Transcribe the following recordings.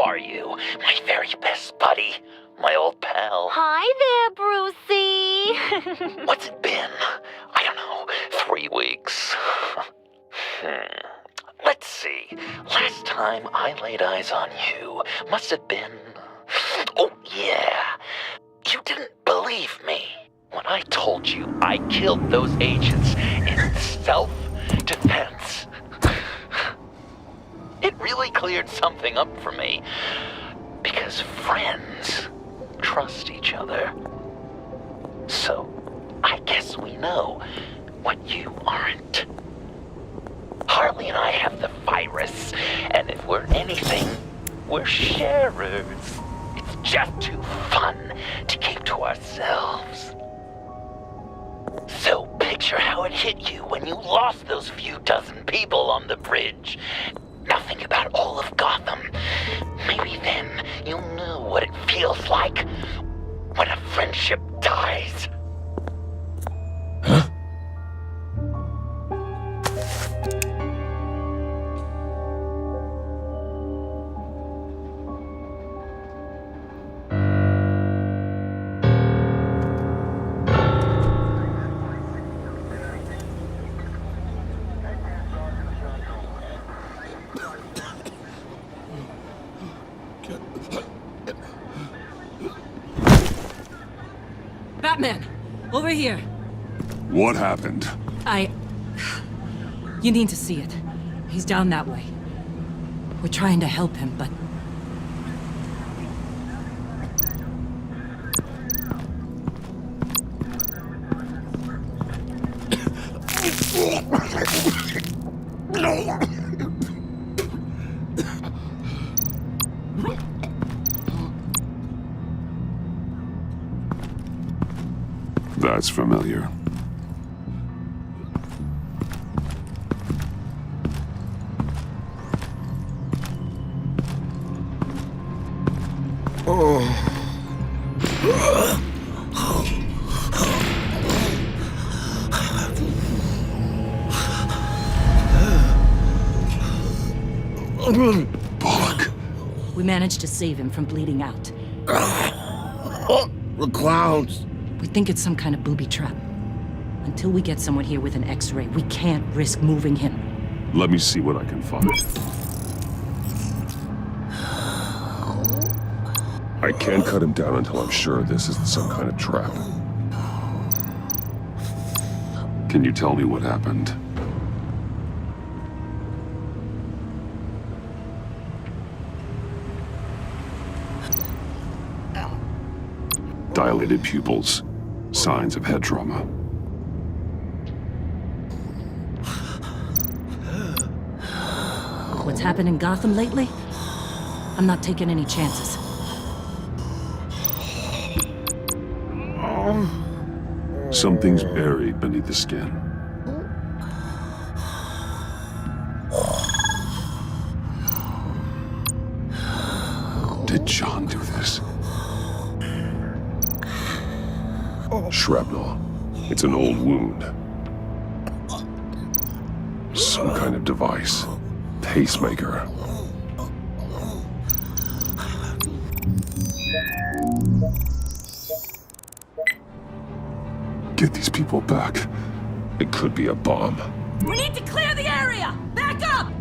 are you? My very best buddy. My old pal. Hi there, Brucey. What's it been? I don't know, 3 weeks. Let's see. Last time I laid eyes on you must have been... Oh, yeah. You didn't believe me when I told you I killed those agents in self-defense. It really cleared something up for me. Because friends trust each other. So, I guess we know what you aren't. Harley and I have the virus, and if we're anything, we're sharers. It's just too fun to keep to ourselves. So picture how it hit you when you lost those few dozen people on the bridge. Now think about all of Gotham. Maybe then you'll know what it feels like when a friendship dies. Huh? Batman! Over here! What happened? You need to see it. He's down that way. We're trying to help him, but... That's familiar. Bullock. We managed to save him from bleeding out. The clowns. We think it's some kind of booby trap. Until we get someone here with an X-ray, we can't risk moving him. Let me see what I can find. I can't cut him down until I'm sure this isn't some kind of trap. Can you tell me what happened? Dilated pupils. Signs of head trauma. What's happened in Gotham lately? I'm not taking any chances. Something's buried beneath the skin. Did John do this? Shrapnel. It's an old wound. Some kind of device. Pacemaker. Get these people back. It could be a bomb. We need to clear the area! Back up!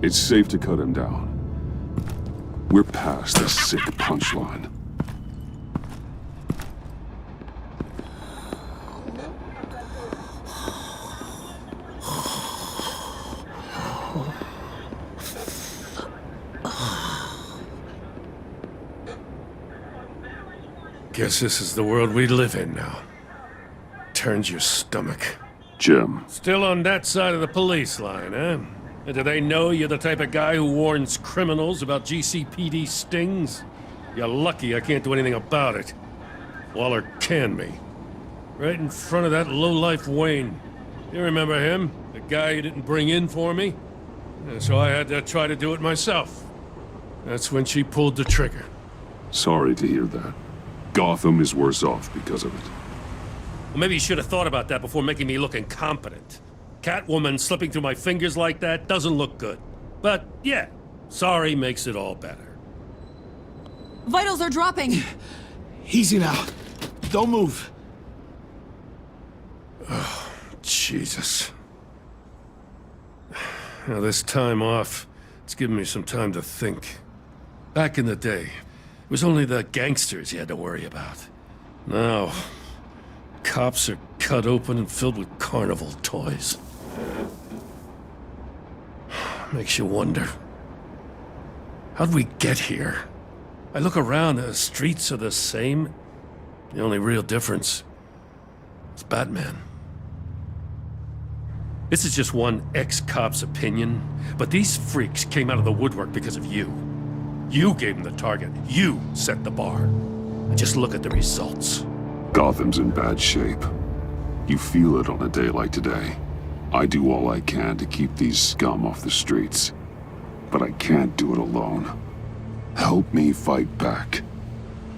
It's safe to cut him down. We're past the sick punchline. Guess this is the world we live in now. Turns your stomach. Jim, Still on that side of the police line, eh? And do they know you're the type of guy who warns criminals about GCPD stings? You're lucky I can't do anything about it. Waller canned me. Right in front of that lowlife Wayne. You remember him? The guy you didn't bring in for me? And so I had to try to do it myself. That's when she pulled the trigger. sorry to hear that. Gotham is worse off because of it. Well, maybe you should have thought about that before making me look incompetent. Catwoman slipping through my fingers like that doesn't look good. But, yeah, sorry makes it all better. Vitals are dropping! Easy now. Don't move. Jesus. Now, this time off, it's given me some time to think. Back in the day, it was only the gangsters you had to worry about. Now, cops are cut open and filled with carnival toys. Makes you wonder. How'd we get here? I look around, the streets are the same. The only real difference is Batman. This is just one ex-cop's opinion, but these freaks came out of the woodwork because of you. You gave them the target. You set the bar. And just look at the results. Gotham's in bad shape. You feel it on a day like today. I do all I can to keep these scum off the streets. But I can't do it alone. Help me fight back.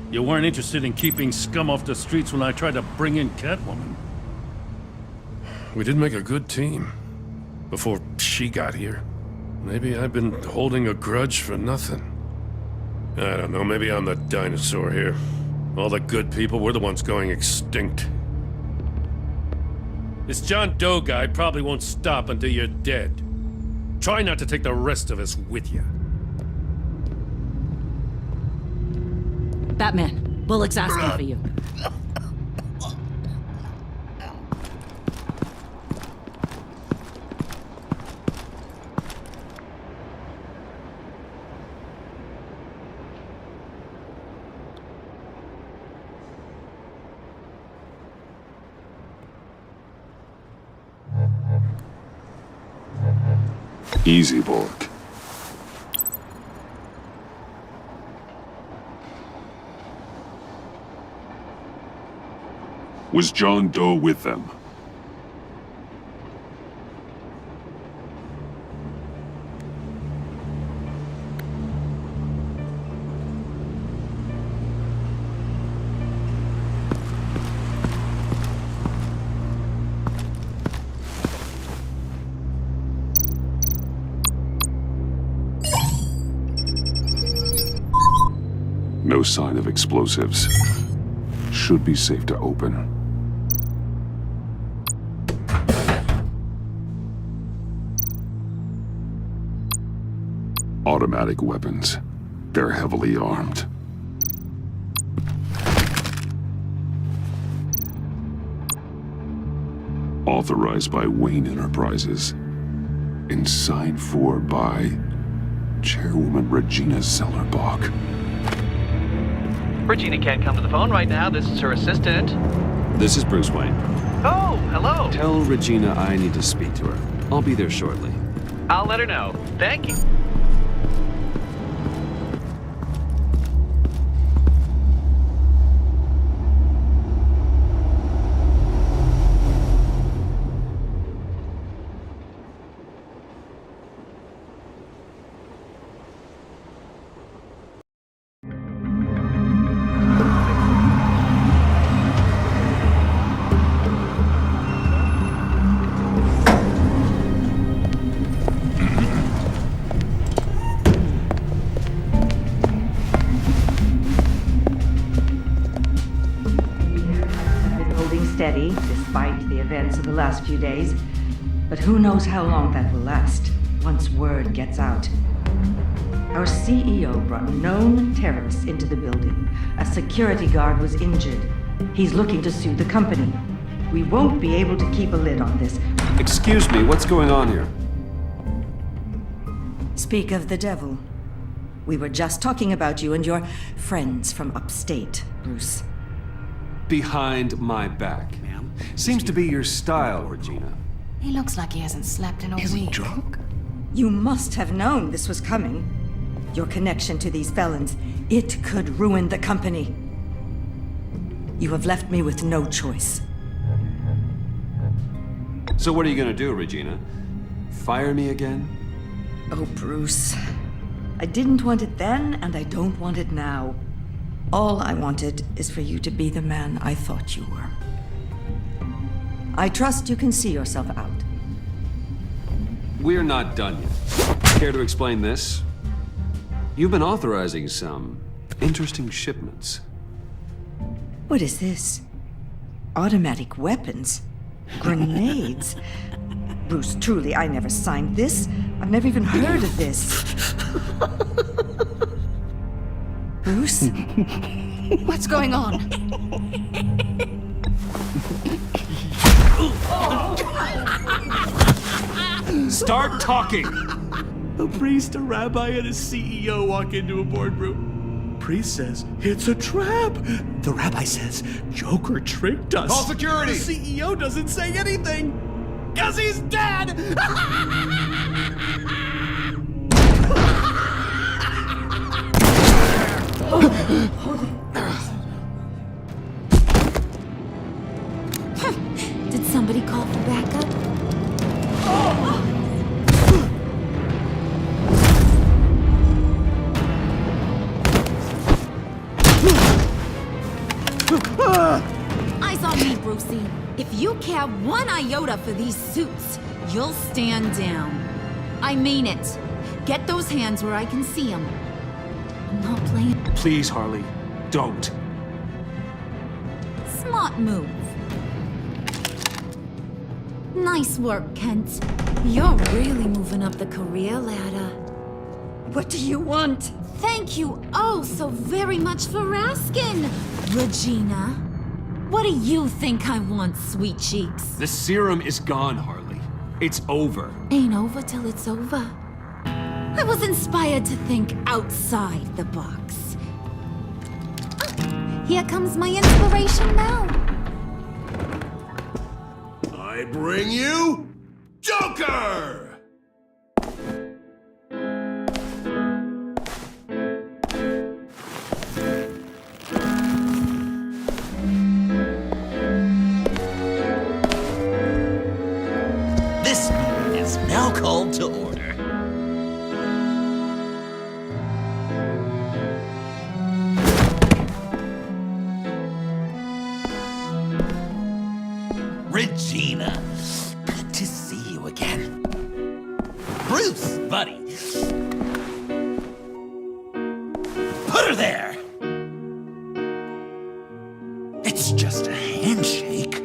You weren't interested in keeping scum off the streets when I tried to bring in Catwoman. We did make a good team. Before she got here. Maybe I've been holding a grudge for nothing. I don't know, maybe I'm the dinosaur here. All the good people, we're the ones going extinct. This John Doe guy probably won't stop until you're dead. Try not to take the rest of us with you. Batman, Bullock's asking for you. Easy, Bullock. Was John Doe with them? No sign of explosives. Should be safe to open. Automatic weapons. They're heavily armed. Authorized by Wayne Enterprises. And signed for by Chairwoman Regina Zellerbach. Regina can't come to the phone right now. This is her assistant. This is Bruce Wayne. Oh, hello. Tell Regina I need to speak to her. I'll be there shortly. I'll let her know. Thank you. Steady, despite the events of the last few days. But who knows how long that will last, once word gets out. Our CEO brought known terrorists into the building. A security guard was injured. He's looking to sue the company. We won't be able to keep a lid on this. Excuse me, what's going on here? Speak of the devil. We were just talking about you and your friends from upstate, Bruce. behind my back. Ma'am? Seems to be your style, Regina. He looks like he hasn't slept in a week. Drunk? You must have known this was coming. Your connection to these felons, it could ruin the company. You have left me with no choice. So what are you gonna do, Regina? Fire me again? Oh, Bruce. I didn't want it then, and I don't want it now. All I wanted is for you to be the man I thought you were. I trust you can see yourself out. We're not done yet. Care to explain this? You've been authorizing some interesting shipments. What is this? Automatic weapons? Grenades? Bruce, truly, I never signed this. I've never even heard of this. Bruce? What's going on? Start talking! A priest, a rabbi, and a CEO walk into a boardroom. Priest says, it's a trap. The rabbi says, Joker tricked us. Call security! The CEO doesn't say anything, because he's dead! Did somebody call for backup? Eyes on me, Brucey. If you care one iota for these suits, you'll stand down. I mean it. Get those hands where I can see them. I'm not playing. Please, Harley, don't. Smart move. Nice work, Kent. You're really moving up the career ladder. What do you want? Thank you oh so very much for asking, Regina. What do you think I want, sweet cheeks? The serum is gone, Harley. It's over. Ain't over till it's over. I was inspired to think outside the box. Ah, here comes my inspiration now. I bring you Joker! This meeting is now called to order. Regina, good to see you again. Bruce, buddy. Put her there. It's just a handshake.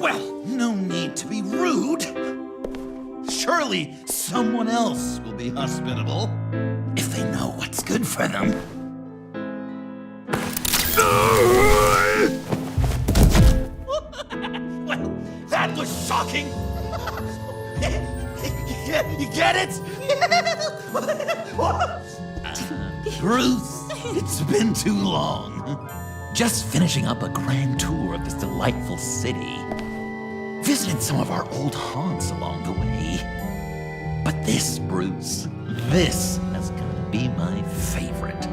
Well, no need to be rude. Surely someone else will be hospitable if they know what's good for them. Well, that was shocking. You get it? Bruce, it's been too long. Just finishing up a grand tour of this delightful city. Visited some of our old haunts along the way. But this, Bruce, this has got to be my favorite.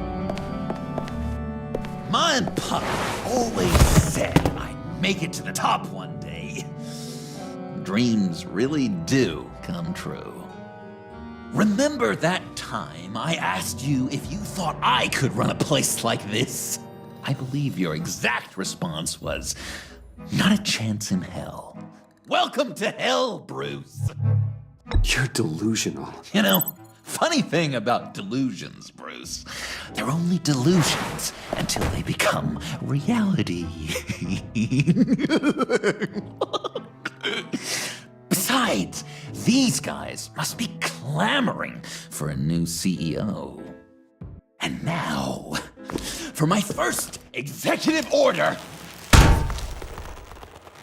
Ma and Pop always said I'd make it to the top one day. Dreams really do come true. Remember that time I asked you if you thought I could run a place like this? I believe your exact response was, not a chance in hell. Welcome to hell, Bruce. You're delusional. You know, funny thing about delusions, Bruce. They're only delusions until they become reality. Besides, these guys must be clamoring for a new CEO. And now, for my first executive order.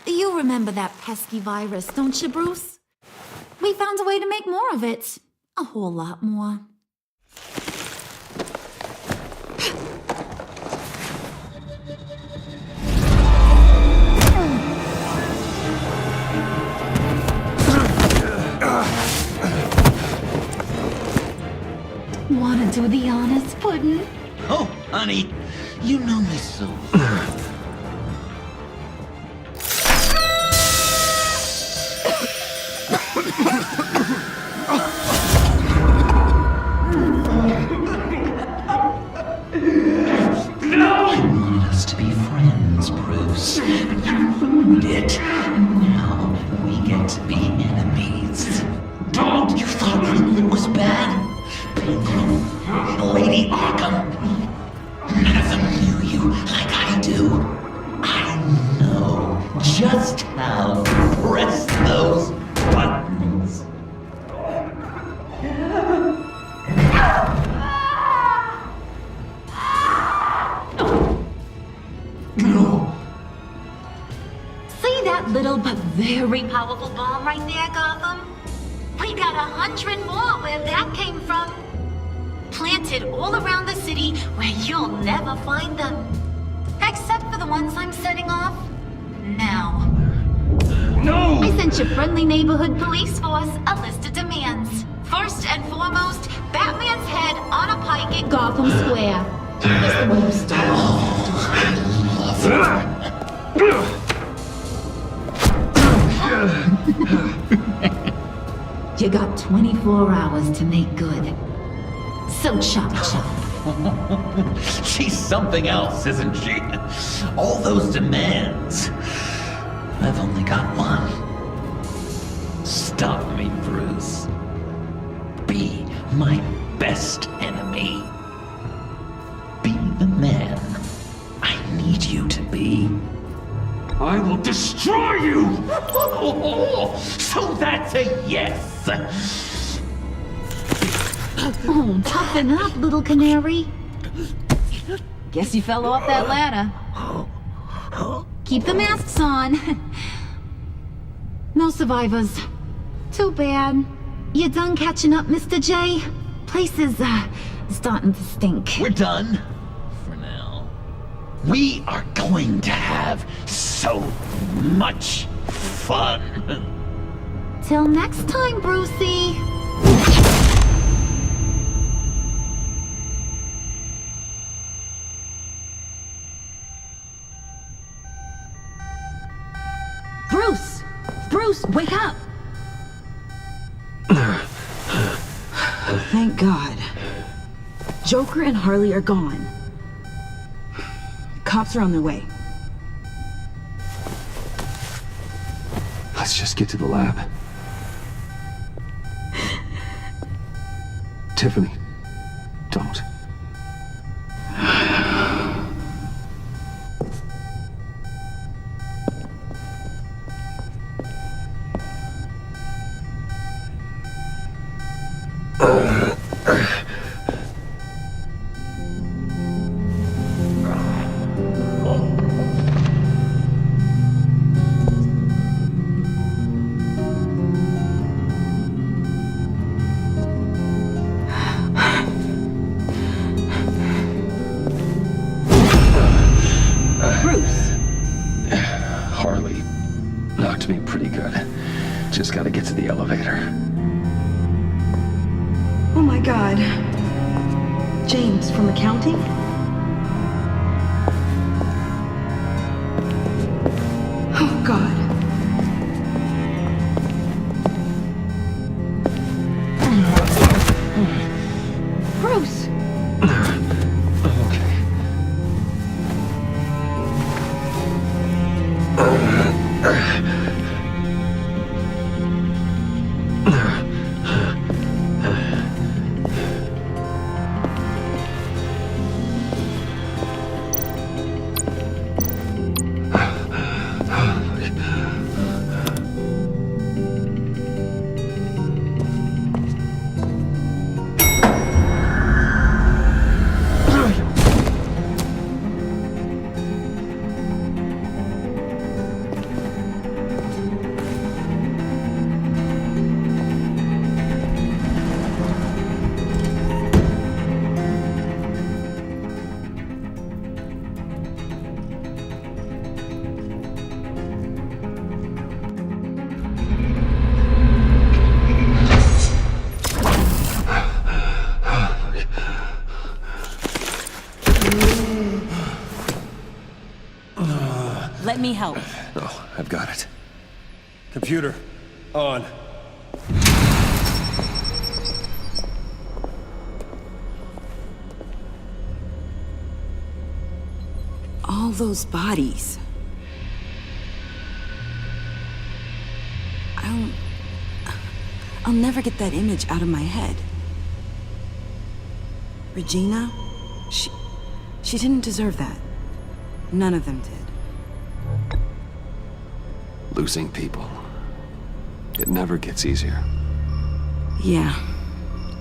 You remember that pesky virus, don't you, Bruce? We found a way to make more of it. A whole lot more. to the honest pudding. Oh, honey, you know me so. To be friends, Bruce. You ruined it. And now we get to be enemies. Don't! You thought Riddler was bad? Penguin, Lady Arkham. None of them knew you like I do. I know just how to press those buttons. See that little but very powerful bomb right there, Gotham? We got 100 more where that came from. Planted all around the city where you'll never find them. Except for the ones I'm setting off now. No! I sent your friendly neighborhood police force a list of demands. First and foremost, Batman's head on a pike in Gotham Square. That's the way you You got 24 hours to make good. So chop chop. She's something else, isn't she? All those demands. I've only got one. Stop me, Bruce. Be my best enemy. Be the man I need you to be. I will destroy you! So that's a yes! Oh, toughen up, little canary. Guess you fell off that ladder. Keep the masks on. No survivors. Too bad. You done catching up, Mr. J? Place is, starting to stink. We're done. For now. We are going to have so much fun. Till next time, Brucey. Bruce! Bruce, wake up! Thank God. Joker and Harley are gone. Cops are on their way. Let's just get to the lab. Tiffany, don't. Harley knocked me pretty good. Just gotta get to the elevator. Oh my God. James from accounting? Oh God. Bruce! Okay. Let me help. Oh, I've got it. Computer, on. All those bodies. I'll never get that image out of my head. Regina? She didn't deserve that. None of them did. Losing people. It never gets easier. Yeah.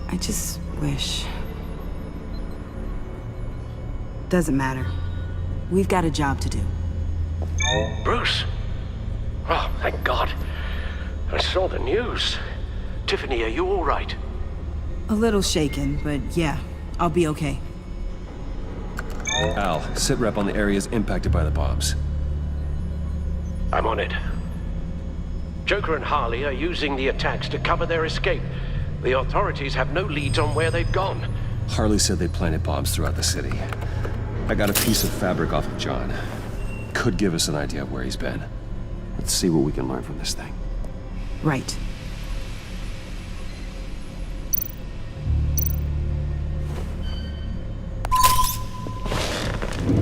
I just wish. Doesn't matter. We've got a job to do. Bruce! Oh, thank God. I saw the news. Tiffany, are you all right? A little shaken, but yeah, I'll be okay. Al, sit rep on the areas impacted by the bombs. I'm on it. Joker and Harley are using the attacks to cover their escape. The authorities have no leads on where they've gone. Harley said they planted bombs throughout the city. I got a piece of fabric off of John. Could give us an idea of where he's been. Let's see what we can learn from this thing. Right.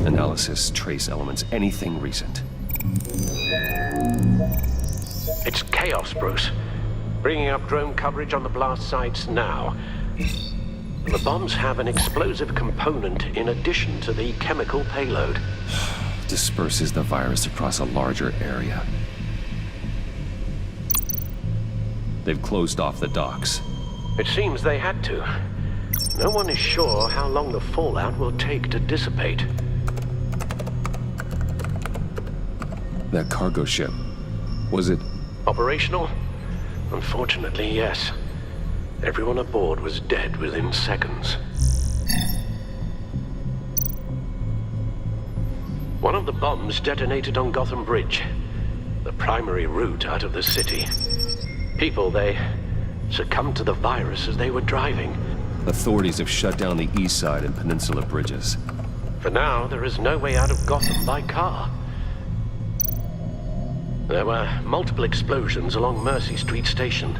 Analysis, trace elements, anything recent. It's chaos, Bruce. Bringing up drone coverage on the blast sites now. The bombs have an explosive component in addition to the chemical payload. Disperses the virus across a larger area. They've closed off the docks. It seems they had to. No one is sure how long the fallout will take to dissipate. That cargo ship, was it... Operational? Unfortunately, yes. Everyone aboard was dead within seconds. One of the bombs detonated on Gotham Bridge, the primary route out of the city. People, they succumbed to the virus as they were driving. Authorities have shut down the east side and peninsula bridges. For now, there is no way out of Gotham by car. There were multiple explosions along Mercy Street Station,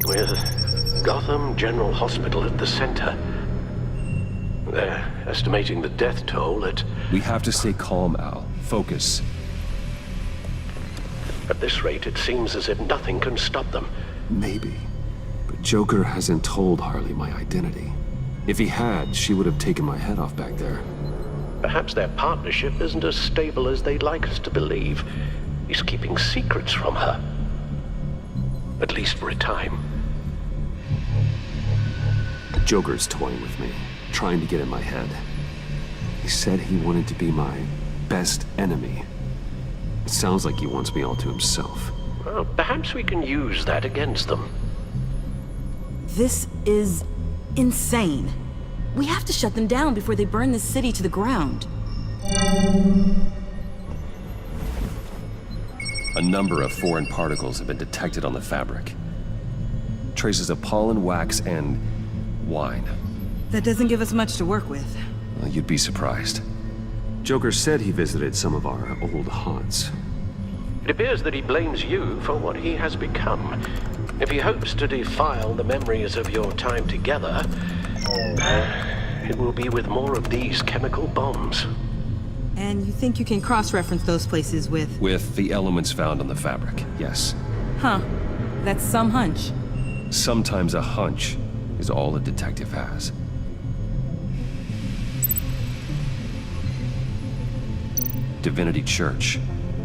with Gotham General Hospital at the center. They're estimating the death toll at... We have to stay calm, Al. Focus. At this rate, it seems as if nothing can stop them. Maybe. But Joker hasn't told Harley my identity. If he had, she would have taken my head off back there. Perhaps their partnership isn't as stable as they'd like us to believe. He's keeping secrets from her. At least for a time. Joker's toying with me, trying to get in my head. He said he wanted to be my best enemy. It sounds like he wants me all to himself. Well, perhaps we can use that against them. This is insane. We have to shut them down before they burn this city to the ground. A number of foreign particles have been detected on the fabric. Traces of pollen, wax, and wine. That doesn't give us much to work with. Well, you'd be surprised. Joker said he visited some of our old haunts. It appears that he blames you for what he has become. If he hopes to defile the memories of your time together, it will be with more of these chemical bombs. And you think you can cross-reference those places with... With the elements found on the fabric, yes. Huh. That's some hunch. Sometimes a hunch is all a detective has. Divinity Church.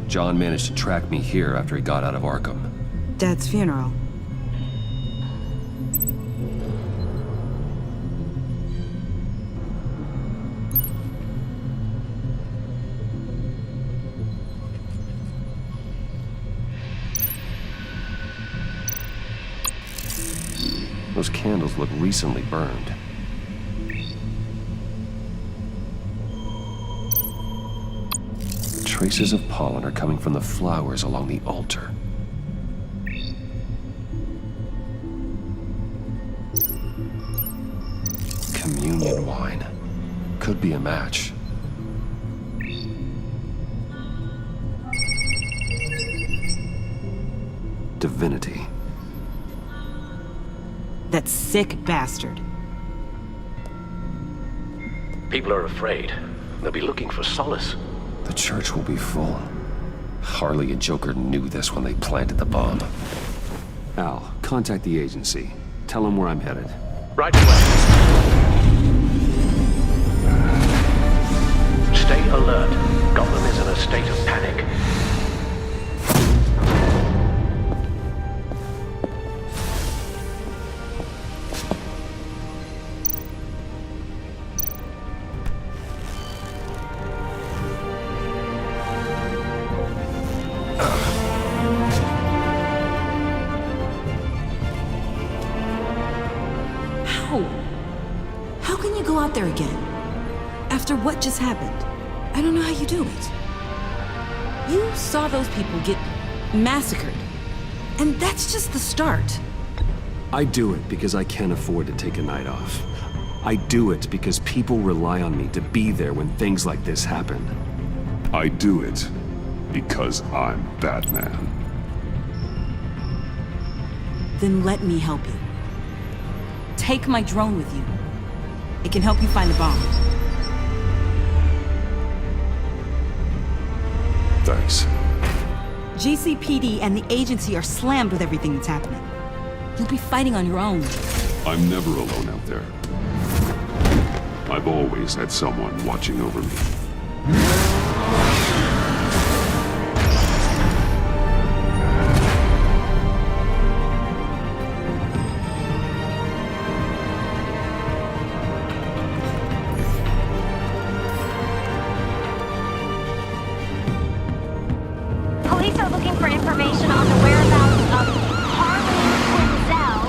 John managed to track me here after he got out of Arkham. Dad's funeral. Those candles look recently burned. Traces of pollen are coming from the flowers along the altar. Communion wine. Could be a match. divinity. That sick bastard. People are afraid. They'll be looking for solace. The church will be full. Harley and Joker knew this when they planted the bomb. Al, contact the agency. Tell them where I'm headed. Right away. Stay alert. Gotham is in a state of panic. How can you go out there again? After what just happened? I don't know how you do it. You saw those people get massacred. And that's just the start. I do it because I can't afford to take a night off. I do it because people rely on me to be there when things like this happen. I do it because I'm Batman. Then let me help you. Take my drone with you. It can help you find the bomb. Thanks. GCPD and the agency are slammed with everything that's happening. You'll be fighting on your own. I'm never alone out there. I've always had someone watching over me. Police are looking for information on the whereabouts of Harley Quinzel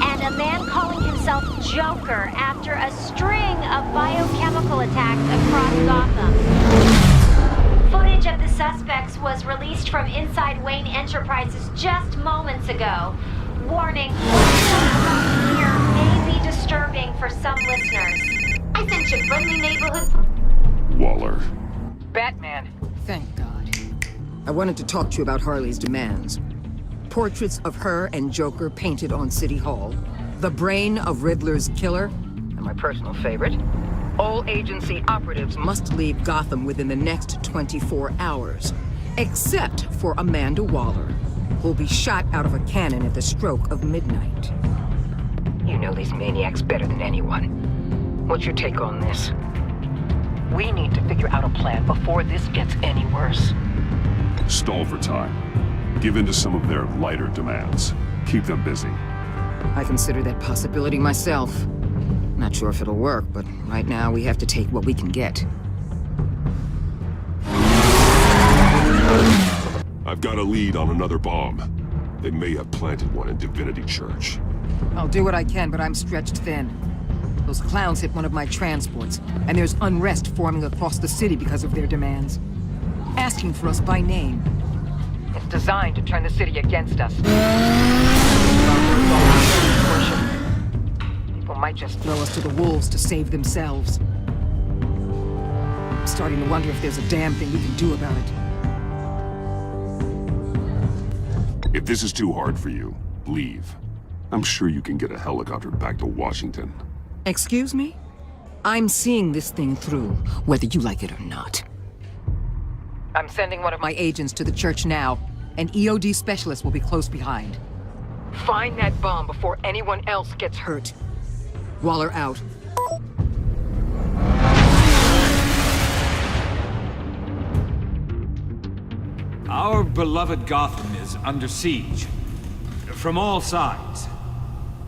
and a man calling himself Joker after a string of biochemical attacks across Gotham. Footage of the suspects was released from inside Wayne Enterprises just moments ago. Warning, what here may be disturbing for some listeners. I sent you friendly neighborhood... Waller. Batman. Thank God. I wanted to talk to you about Harley's demands. Portraits of her and Joker painted on City Hall. The brain of Riddler's killer. And my personal favorite. All agency operatives must leave Gotham within the next 24 hours. Except for Amanda Waller, who'll be shot out of a cannon at the stroke of midnight. You know these maniacs better than anyone. What's your take on this? We need to figure out a plan before this gets any worse. Stall for time. Give in to some of their lighter demands. Keep them busy. I consider that possibility myself. Not sure if it'll work, but right now we have to take what we can get. I've got a lead on another bomb. They may have planted one in Divinity Church. I'll do what I can, but I'm stretched thin. Those clowns hit one of my transports, and there's unrest forming across the city because of their demands. Asking for us by name. It's designed to turn the city against us. People might just throw us to the wolves to save themselves. I'm starting to wonder if there's a damn thing we can do about it. If this is too hard for you, leave. I'm sure you can get a helicopter back to Washington. Excuse me? I'm seeing this thing through, whether you like it or not. I'm sending one of my agents to the church now. An EOD specialist will be close behind. Find that bomb before anyone else gets hurt. Waller out. Our beloved Gotham is under siege. From all sides.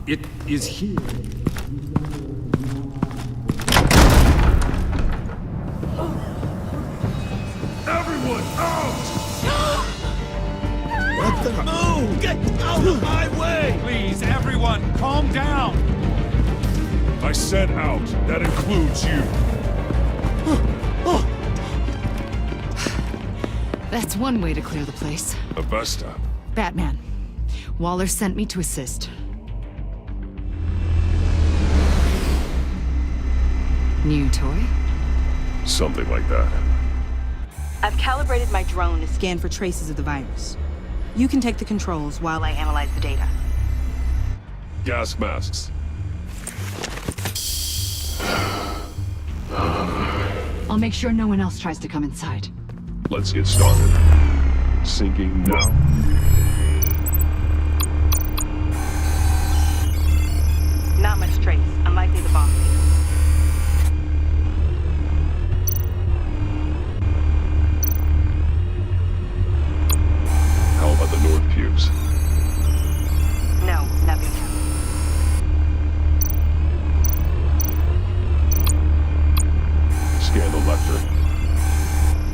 It is here. Everyone out! What the move? Get out of my way! Please, everyone, calm down! I said out. That includes you. That's one way to clear the place. Avesta. Batman. Waller sent me to assist. New toy? Something like that. I've calibrated my drone to scan for traces of the virus. You can take the controls while I analyze the data. Gas masks. I'll make sure no one else tries to come inside. Let's get started. Sinking now. Not much trace. Unlikely the bomb. How about the north fuse? No, nothing. Scan the lector.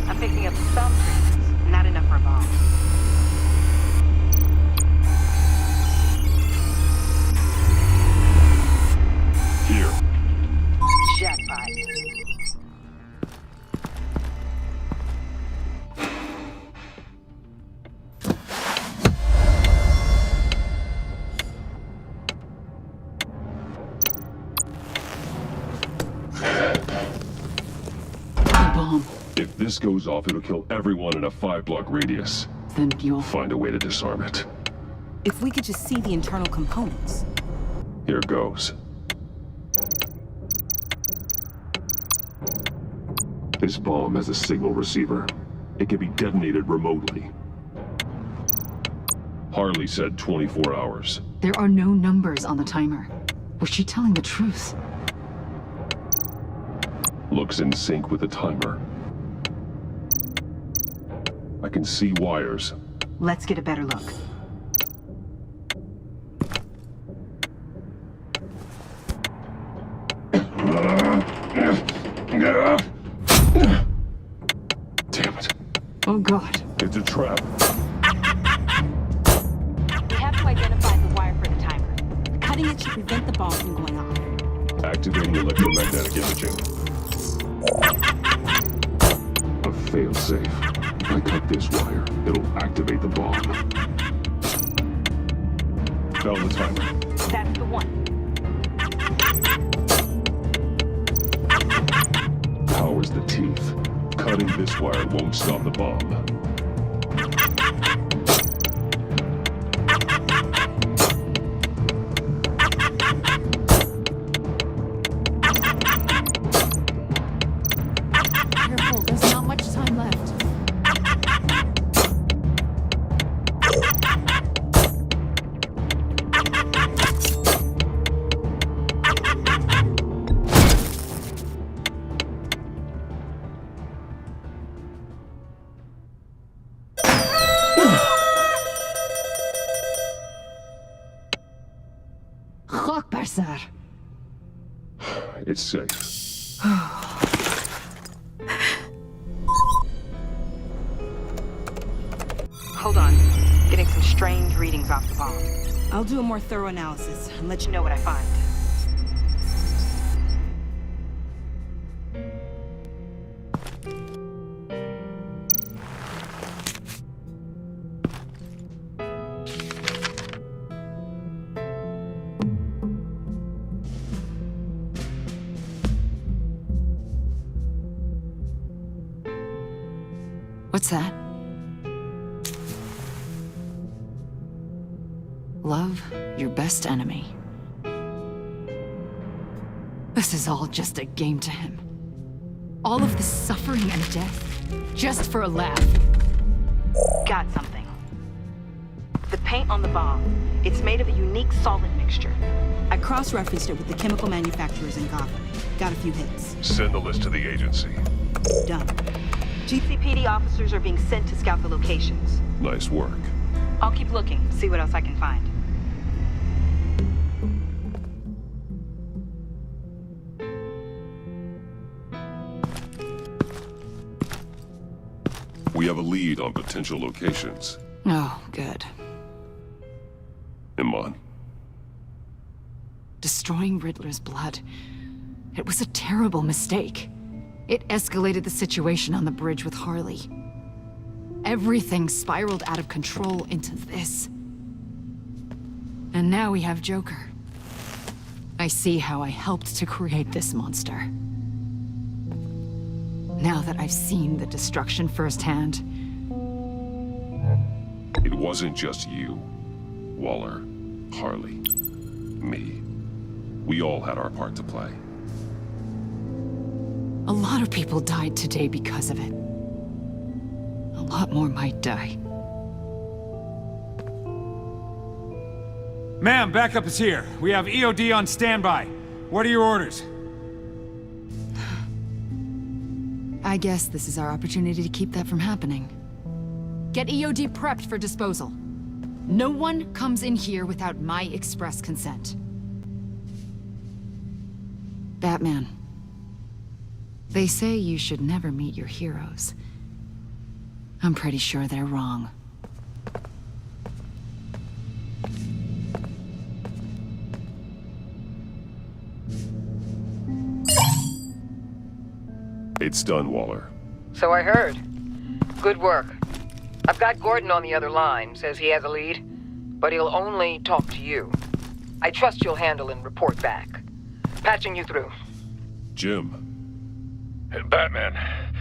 I'm picking up some traces. Not enough for a bomb. Here. Jackpot. Bomb. If this goes off, it'll kill everyone in a 5-block radius. Then you'll Find a way to disarm it. If we could just see the internal components. Here goes. This bomb has a signal receiver. It can be detonated remotely. Harley said 24 hours. There are no numbers on the timer. Was she telling the truth? Looks in sync with the timer. I can see wires. Let's get a better look. Damn it. Oh God. It's a trap. We have to identify the wire for the timer. Cutting it should prevent the bomb from going off. Activating electromagnetic imaging. A failsafe. If I cut this wire, it'll activate the bomb. Found the timer. That's the one. Powers the teeth. Cutting this wire won't stop the bomb. Careful, there's not much time left. Sir. It's safe. Hold on. Getting some strange readings off the bomb. I'll do a more thorough analysis and let you Know what I find. What's that? Love your best enemy. This is all just a game to him. All of this suffering and death, just for a laugh. Got something. The paint on the bomb, it's made of a unique solvent mixture. I cross-referenced it with the chemical manufacturers in Gotham. Got a few hits. Send the list to the agency. Done. GCPD officers are being sent to scout the locations. Nice work. I'll keep looking, see what else I can find. We have a lead on potential locations. Oh, good. Iman. Destroying Riddler's blood. It was a terrible mistake. It escalated the situation on the bridge with Harley. Everything spiraled out of control into this. And now we have Joker. I see how I helped to create this monster. Now that I've seen the destruction firsthand, It wasn't just you, Waller, Harley, me. We all had our part to play. A lot of people died today because of it. A lot more might die. Ma'am, backup is here. We have EOD on standby. What are your orders? I guess this is our opportunity to keep that from happening. Get EOD prepped for disposal. No one comes in here without my express consent. Batman. They say you should never meet your heroes. I'm pretty sure they're wrong. It's done, Waller. So I heard. Good work. I've got Gordon on the other line, says he has a lead, but he'll only talk to you. I trust you'll handle and report back. Patching you through. Jim. Hey, Batman,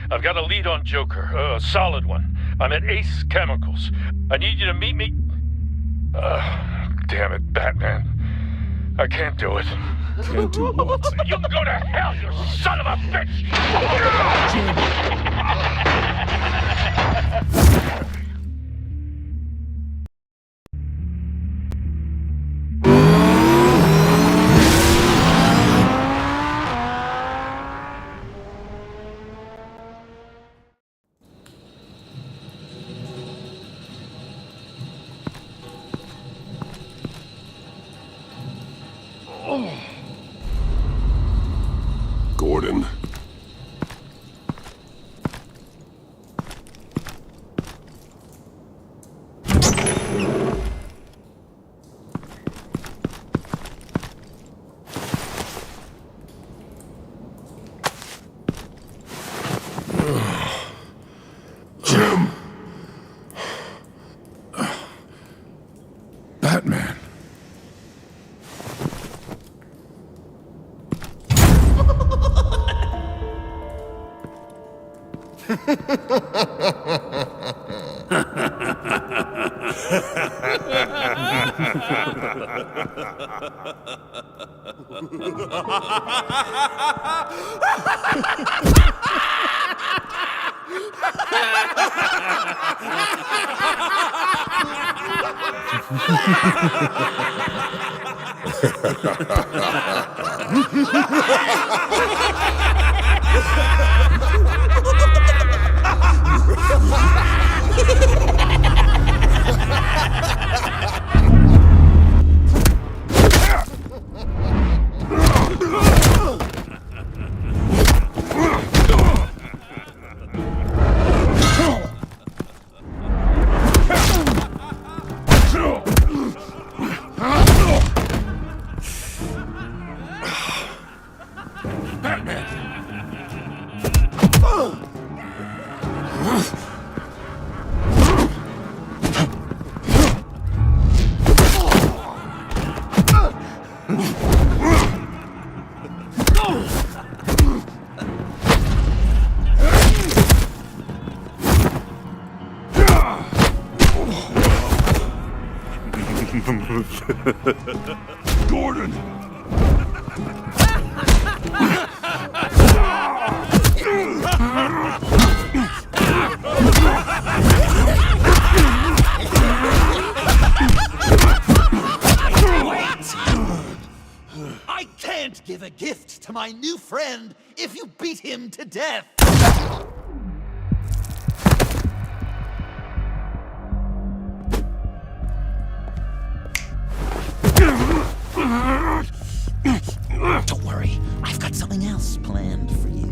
I've got a lead on Joker, a solid one. I'm at Ace Chemicals. I need you to meet me... damn it, Batman. I can't do it. Can't do what? You can go to hell, you son of a bitch! Gordon. Jim. Batman. Gordon! I can't give a gift to my new friend if you beat him to death. Don't worry, I've got something else planned for you.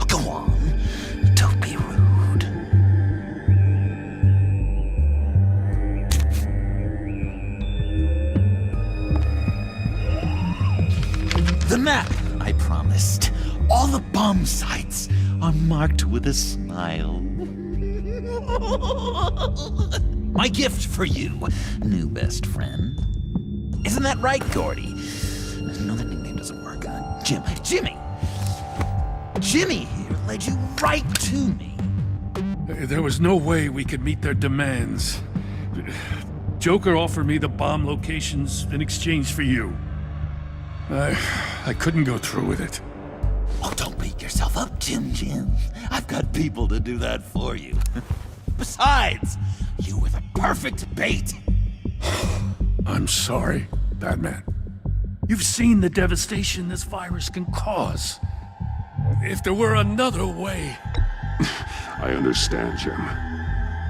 Go on, don't be rude. The map I promised. All the bomb sites are marked with a smile. My gift for you, new best friend. Isn't that right, Gordy? No, that nickname doesn't work. Jimmy! Jimmy here led you right to me. There was no way we could meet their demands. Joker offered me the bomb locations in exchange for you. I couldn't go through with it. Oh, don't beat yourself up, Jim. I've got people to do that for you. Besides, you were the perfect bait. I'm sorry, Batman. You've seen the devastation this virus can cause. If there were another way... I understand, Jim.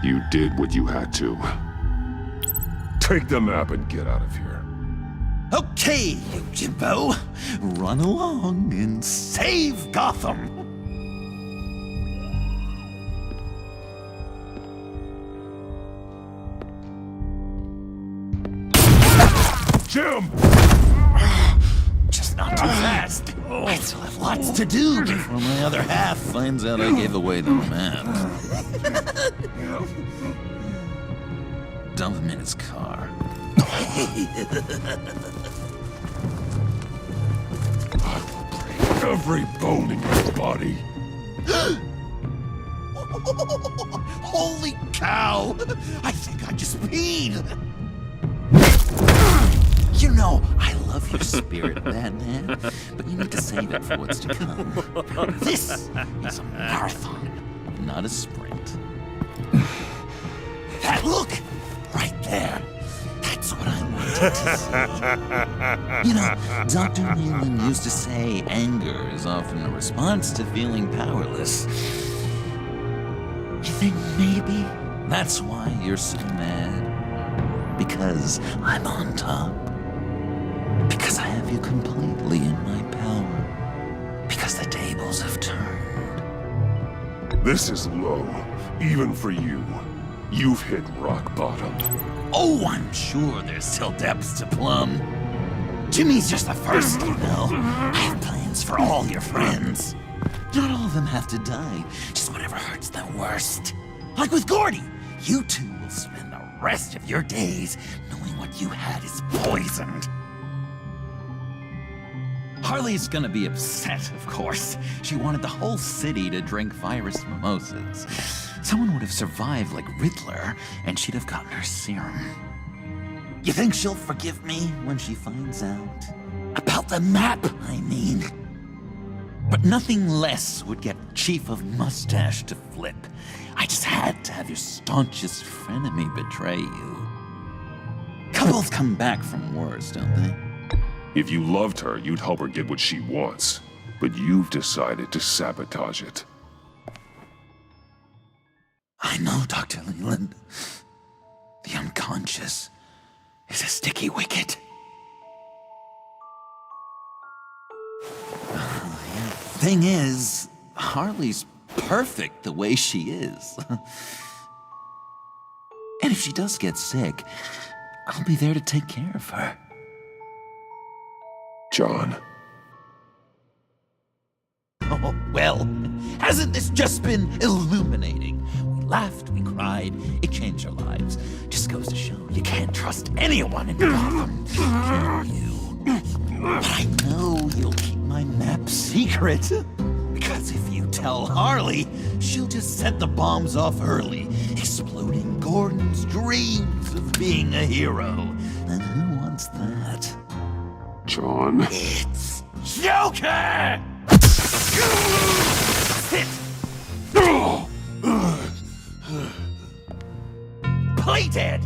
You did what you had to. Take the map and get out of here. Okay, you Jimbo. Run along and save Gotham. Jim! Just not too fast. I still have lots to do before my other half finds out I gave away the map. Dump him in his car. Every bone in your body. Holy cow! I think I just peed! You know, I love your spirit, Batman, but you need to save it for what's to come. This is a marathon, not a sprint. That look! Right there. That's what I wanted to see. You know, Dr. Leland used to say anger is often a response to feeling powerless. You think maybe that's why you're so mad? Because I'm on top? Because I have you completely in my power? Because the tables have turned? This is low, even for you. You've hit rock bottom. Oh, I'm sure there's still depths to plumb. Jimmy's just the first, you know. I have plans for all your friends. Not all of them have to die, just whatever hurts them worst. Like with Gordy, you two will spend the rest of your days knowing what you had is poisoned. Harley's gonna be upset, of course. She wanted the whole city to drink virus mimosas. Someone would have survived like Riddler, and she'd have gotten her serum. You think she'll forgive me when she finds out? About the map, I mean. But nothing less would get Chief of Mustache to flip. I just had to have your staunchest frenemy betray you. Couples come back from wars, don't they? If you loved her, you'd help her get what she wants. But you've decided to sabotage it. I know, Dr. Leland. The unconscious is a sticky wicket. Thing is, Harley's perfect the way she is. And if she does get sick, I'll be there to take care of her. John. Oh, well, hasn't this just been illuminating? We laughed, we cried, it changed our lives. Just goes to show you can't trust anyone in Gotham. Can you? But I know you'll keep my map secret. Because if you tell Harley, she'll just set the bombs off early, exploding Gordon's dreams of being a hero. And who wants that? John. It's Joker! Sit! Play dead!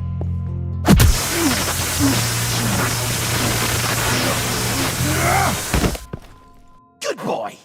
Good boy!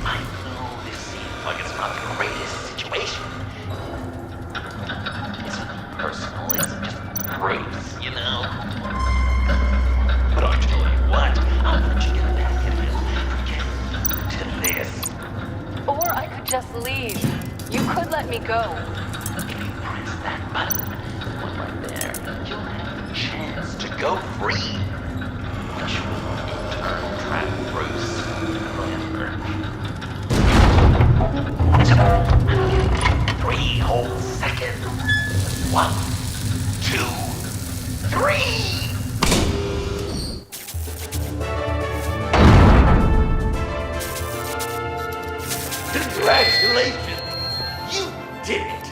I know this seems like it's not the greatest situation, let me go. Press that button. One right there. You'll have a chance to go free. Which will in turn trap Bruce. Remember. So, I'm giving you 3 whole seconds. 1, 2, 3! Congratulations! You did it!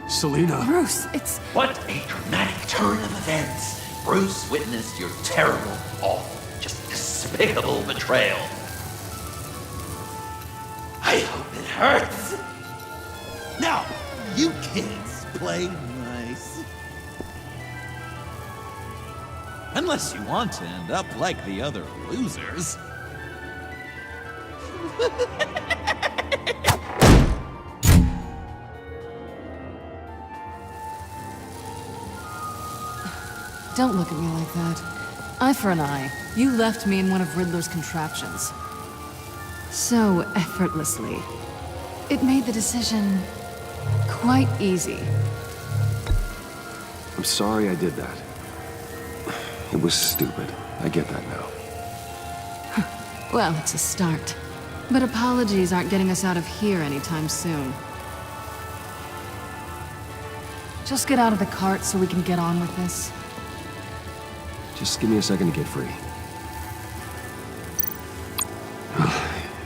Selina. Bruce, it's... What a dramatic turn of events! Bruce witnessed your terrible, awful, just despicable betrayal. I hope it hurts! Now, you kids play nice. Unless you want to end up like the other losers. Don't look at me like that. Eye for an eye. You left me in one of Riddler's contraptions. So effortlessly. It made the decision quite easy. I'm sorry I did that. It was stupid. I get that now. Well, it's a start. But apologies aren't getting us out of here anytime soon. Just get out of the cart so we can get on with this. Just give me a second to get free.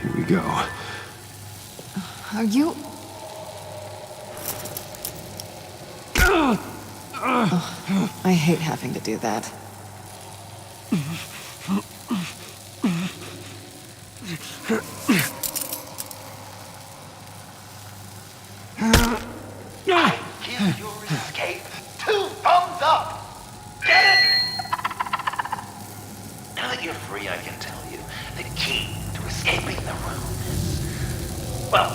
Here we go. Are you... Oh, I hate having to do that. I give your escape 2 thumbs up! Get it? Now that you're free, I can tell you, the key to escaping the room is... Well,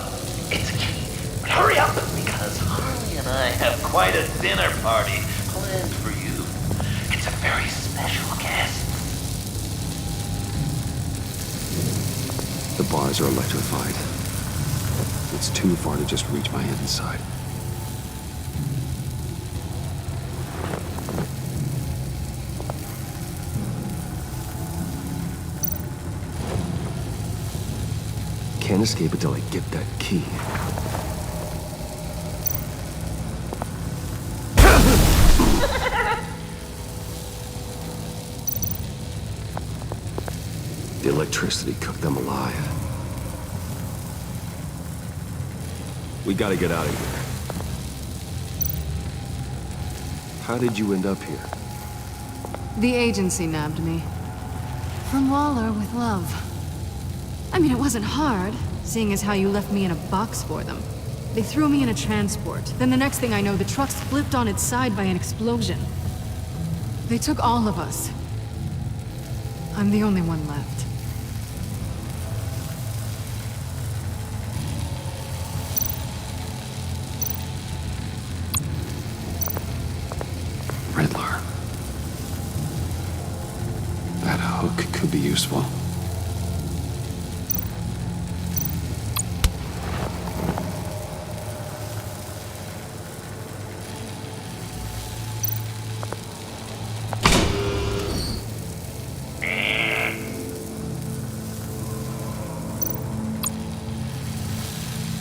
it's a key, but hurry up, because Harley and I have quite a dinner party planned for you. It's a very special guest. The bars are electrified. It's too far to just reach my hand inside. Can't escape until I get that key. The electricity cooked them alive. We gotta get out of here. How did you end up here? The agency nabbed me. From Waller with love. I mean, it wasn't hard, seeing as how you left me in a box for them. They threw me in a transport. Then the next thing I know, the truck's flipped on its side by an explosion. They took all of us. I'm the only one left. Riddler. That hook could be useful.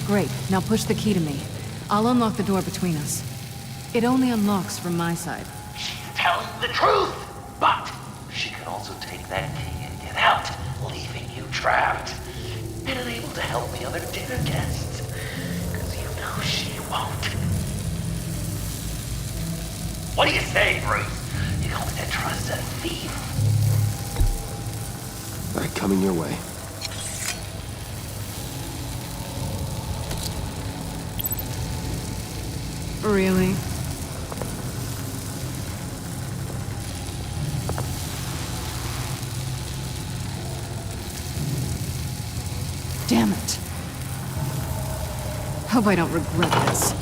Great, now push the key to me. I'll unlock the door between us. It only unlocks from my side. She's telling the truth, but she could also take that key and get out, leaving you trapped, and unable to help the other dinner guests, because you know she won't. What do you say, Bruce? You going to trust a thief? All right, coming your way. Really? Damn it. Hope I don't regret this.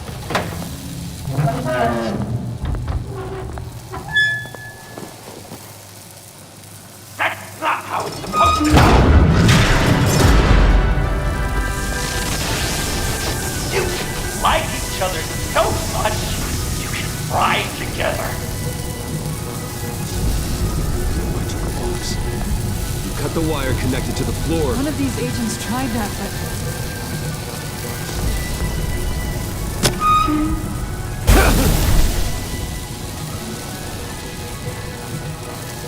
That's not how it's supposed to go! You like each other the wire connected to the floor. One of these agents tried that, but...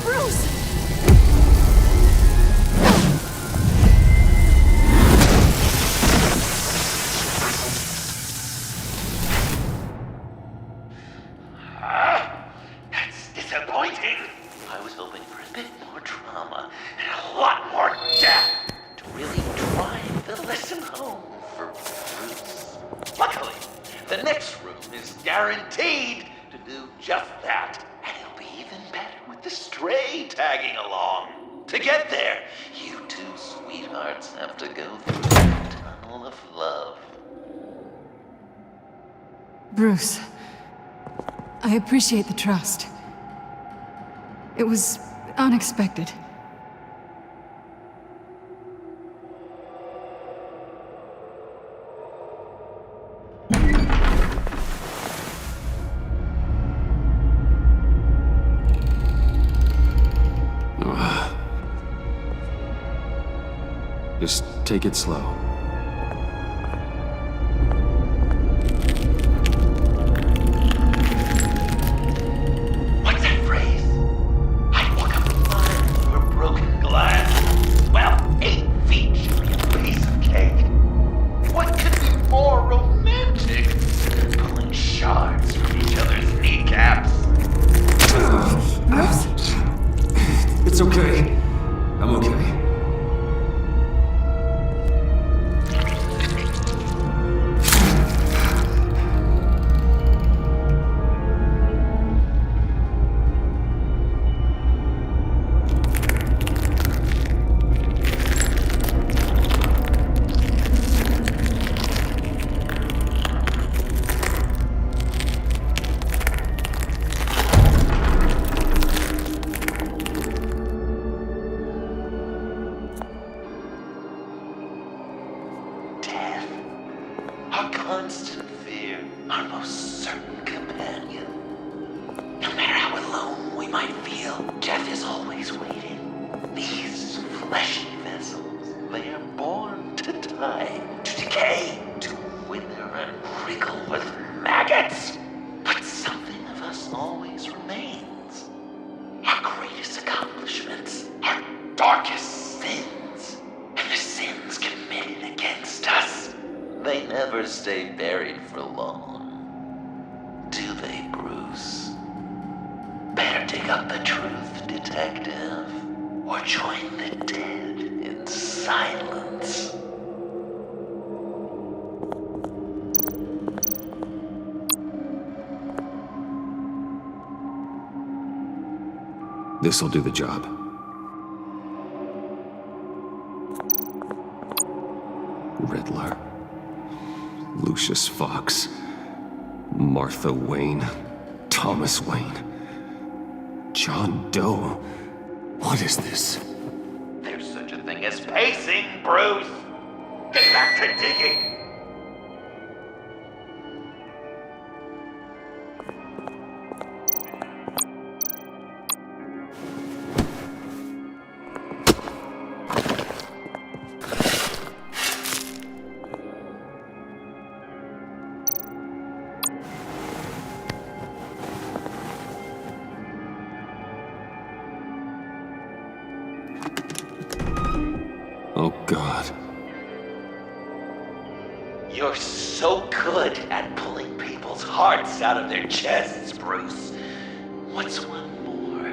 Bruce! That's disappointing. I was hoping for a bit more drama and a lot more death to really drive the lesson home for Bruce. Luckily, the next room is guaranteed to do just that. And it'll be even better with the stray tagging along. To get there, you two sweethearts have to go through the tunnel of love. Bruce, I appreciate the trust. It was unexpected. Just take it slow. What's that phrase? I walk up the line through a broken glass. Well, 8 feet should be a piece of cake. What could be more romantic than pulling shards from each other's kneecaps? It's okay. I'm okay. Our constant fear, our most certain companion. No matter how alone we might feel, death is always waiting. These fleshy vessels, they are born to die, to decay, to wither and wriggle with maggots. But something of us always remains. Our greatest accomplishments, our darkest sins, and the sins committed against us. They never stay buried for long, do they, Bruce? Better dig up the truth, detective, or join the dead in silence. This'll do the job. Riddler. Lucius Fox, Martha Wayne, Thomas Wayne, John Doe. What is this? There's such a thing as pacing, Bruce! Get back to digging! Oh, God. You're so good at pulling people's hearts out of their chests, Bruce. What's one more?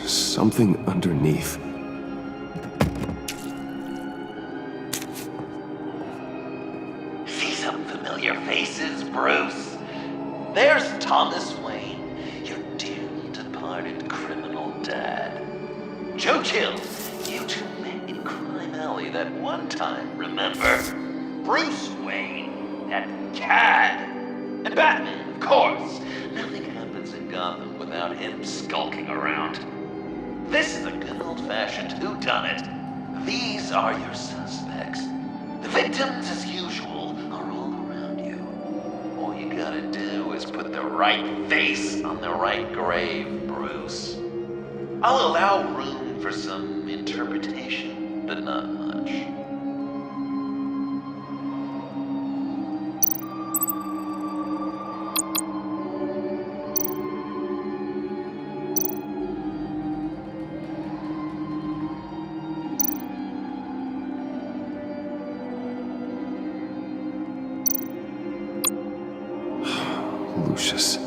Something underneath. See some familiar faces, Bruce? There's Thomas Wayne, your dearly departed criminal dad. Joe Chill, you two met in Crime Alley that one time, remember? Bruce Wayne, that cad. And Batman, of course. Nothing happens in Gotham without him skulking around. This is a good old-fashioned whodunit. These are your suspects. The victims, as usual, are all around gotta do is put the right face on the right grave, Bruce. I'll allow room for some interpretation, but not much. Lucius.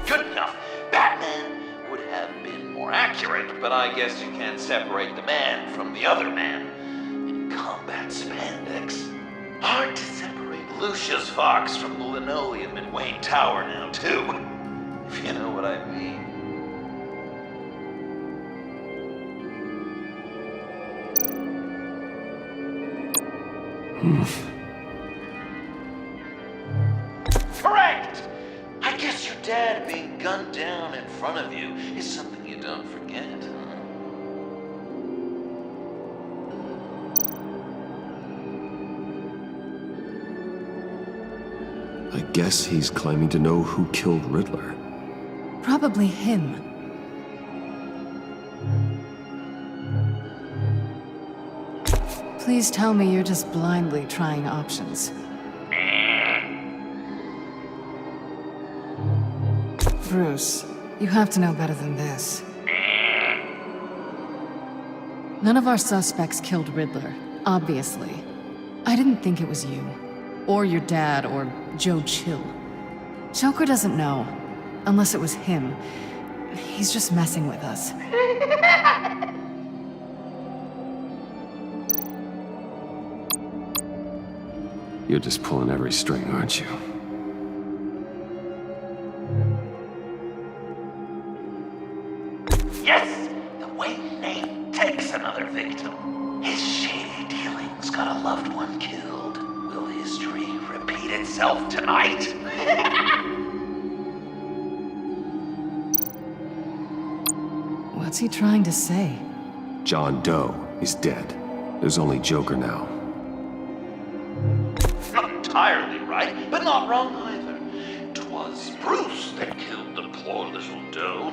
Good enough. Batman would have been more accurate, but I guess you can't separate the man from the other man in combat spandex. Hard to separate Lucius Fox from the linoleum in Wayne Tower now, too. If you know what I mean. Correct! I guess your dad being gunned down in front of you is something you don't forget, huh? I guess he's claiming to know who killed Riddler. Probably him. Please tell me you're just blindly trying options. Bruce, you have to know better than this. None of our suspects killed Riddler, obviously. I didn't think it was you. Or your dad, or Joe Chill. Joker doesn't know. Unless it was him. He's just messing with us. You're just pulling every string, aren't you? Yes! The Wayne name takes another victim. His shady dealings got a loved one killed. Will history repeat itself tonight? What's he trying to say? John Doe is dead. There's only Joker now. Not entirely right, but not wrong either. 'Twas Bruce that killed the poor little Doe.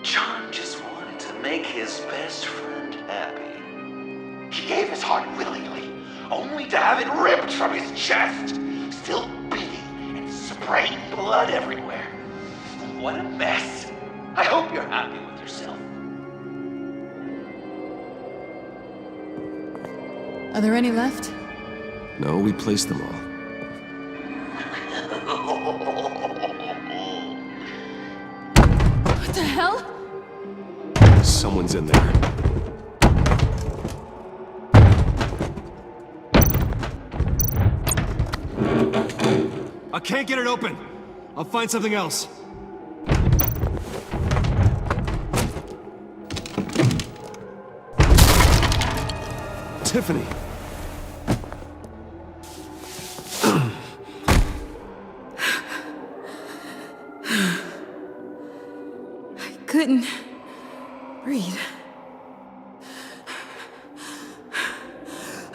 John just wanted to make his best friend happy. He gave his heart willingly, only to have it ripped from his chest, still beating and spraying blood everywhere. What a mess. I hope you're happy with yourself. Are there any left? No, we placed them all. What the hell? Someone's in there. I can't get it open. I'll find something else. Tiffany. Couldn't breathe.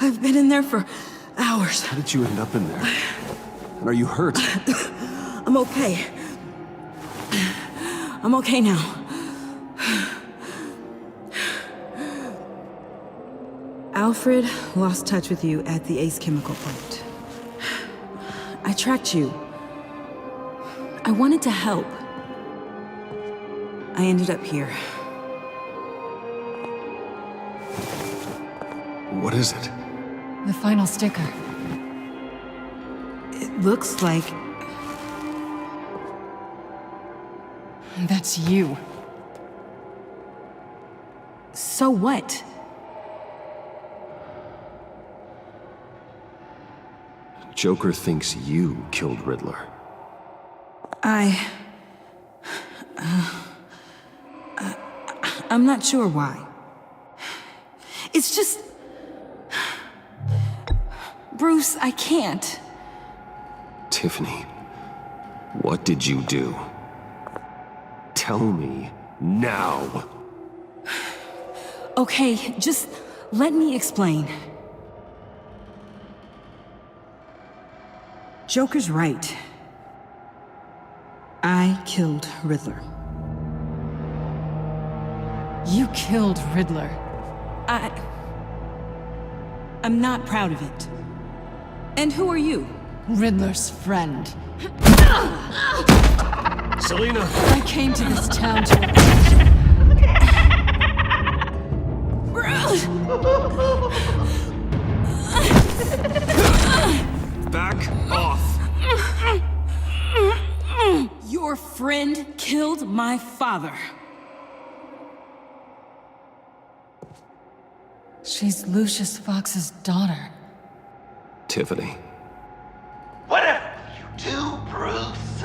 I've been in there for hours. How did you end up in there? And are you hurt? I'm okay. I'm okay now. Alfred lost touch with you at the Ace Chemical plant. I tracked you. I wanted to help. I ended up here. What is it? The final sticker. It looks like... That's you. So what? Joker thinks you killed Riddler. I'm not sure why. It's just... Bruce, I can't. Tiffany, what did you do? Tell me now. Okay, just Let me explain. Joker's right. I killed Riddler. You killed Riddler. I'm not proud of it. And who are you? Riddler's friend. Selina! I came to this town to... Back off! Your friend killed my father. She's Lucius Fox's daughter. Tiffany. Whatever you do, Bruce,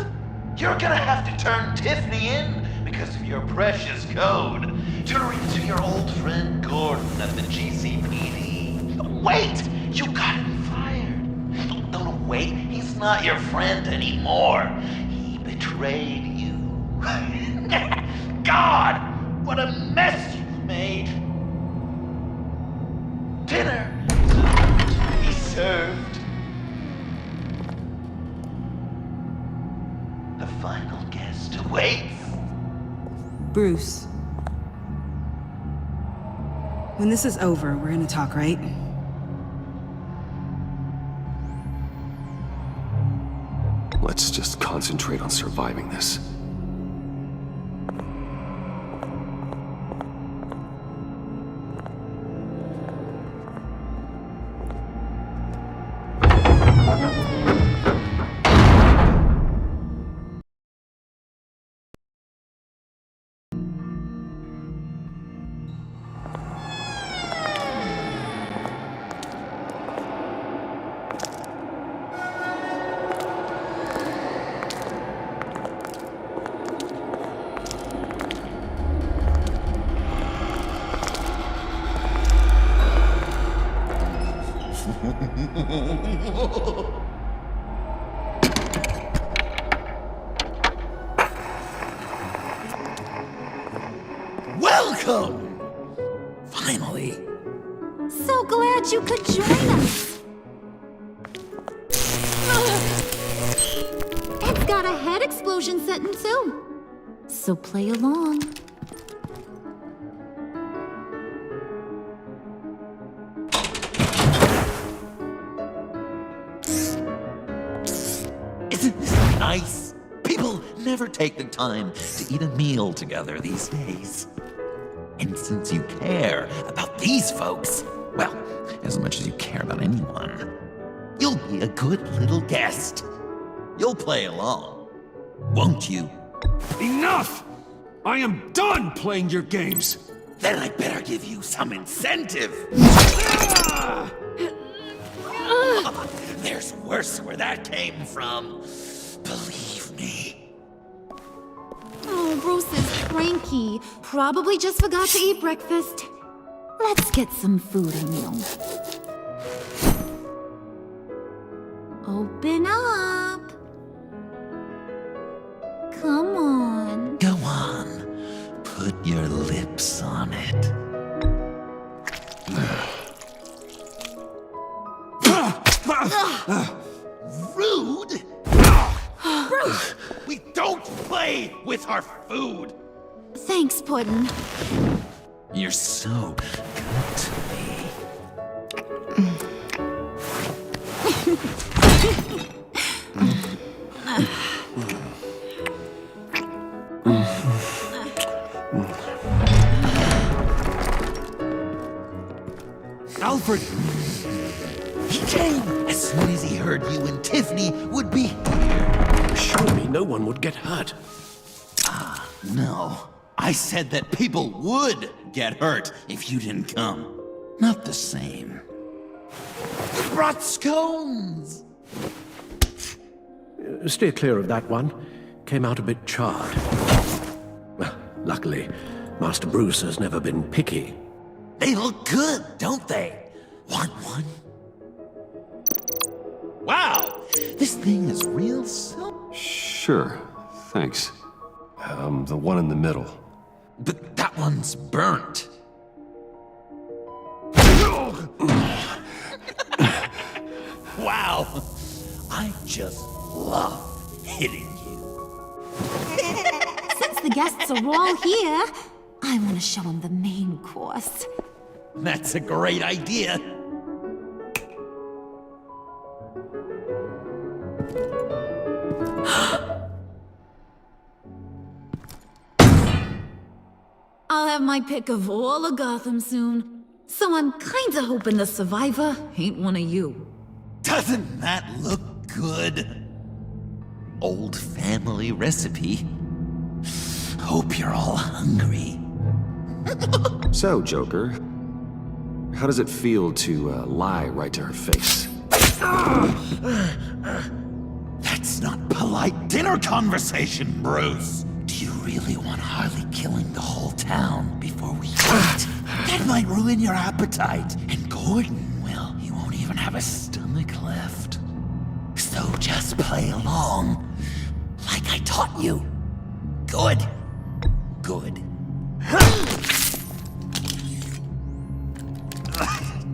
you're gonna have to turn Tiffany in because of your precious code. Turn her into your old friend Gordon at the GCPD. Wait! You got him fired. No, wait. He's not your friend anymore. He betrayed you. God! What a mess you've made. Dinner to be served. The final guest awaits. Bruce. When this is over, we're gonna talk, right? Let's just concentrate on surviving this. Welcome! Finally. So glad you could join us. It's got a head explosion setting too. So play along. Isn't this nice? People never take the time to eat a meal together these days. And since you care about these folks, well, as much as you care about anyone, you'll be a good little guest. You'll play along, won't you? Enough! I am done playing your games! Then I'd better give you some incentive. There's worse where that came from. Believe me. Oh, Bruce is cranky. Probably just forgot to eat breakfast. Let's get some food in you. Open up. Come on. Go on. Put your lips on it. Rude? Bruce! We don't play with our food! Thanks, Puddin'. You're so good to me. Alfred! He came as soon as he heard you and Tiffany would be here. Surely no one would get hurt. No. I said that people would get hurt if you didn't come. Not the same. You brought scones! Stay clear of that one. Came out a bit charred. Well, luckily, Master Bruce has never been picky. They look good, don't they? Want one? Wow! This thing is real silk. Sure, thanks. The one in the middle. But that one's burnt. Well, I just love hitting you. Since the guests are all here, I want to show them the main course. That's a great idea. I'll have my pick of all of Gotham soon, so I'm kinda hoping the survivor ain't one of you. Doesn't that look good? Old family recipe. Hope you're all hungry. So, Joker, how does it feel to lie right to her face? That's not polite dinner conversation, Bruce. Do you really want Harley killing the whole town before we eat? That might ruin your appetite. And Gordon, well, he won't even have a stomach left. So just play along, like I taught you. Good. Good.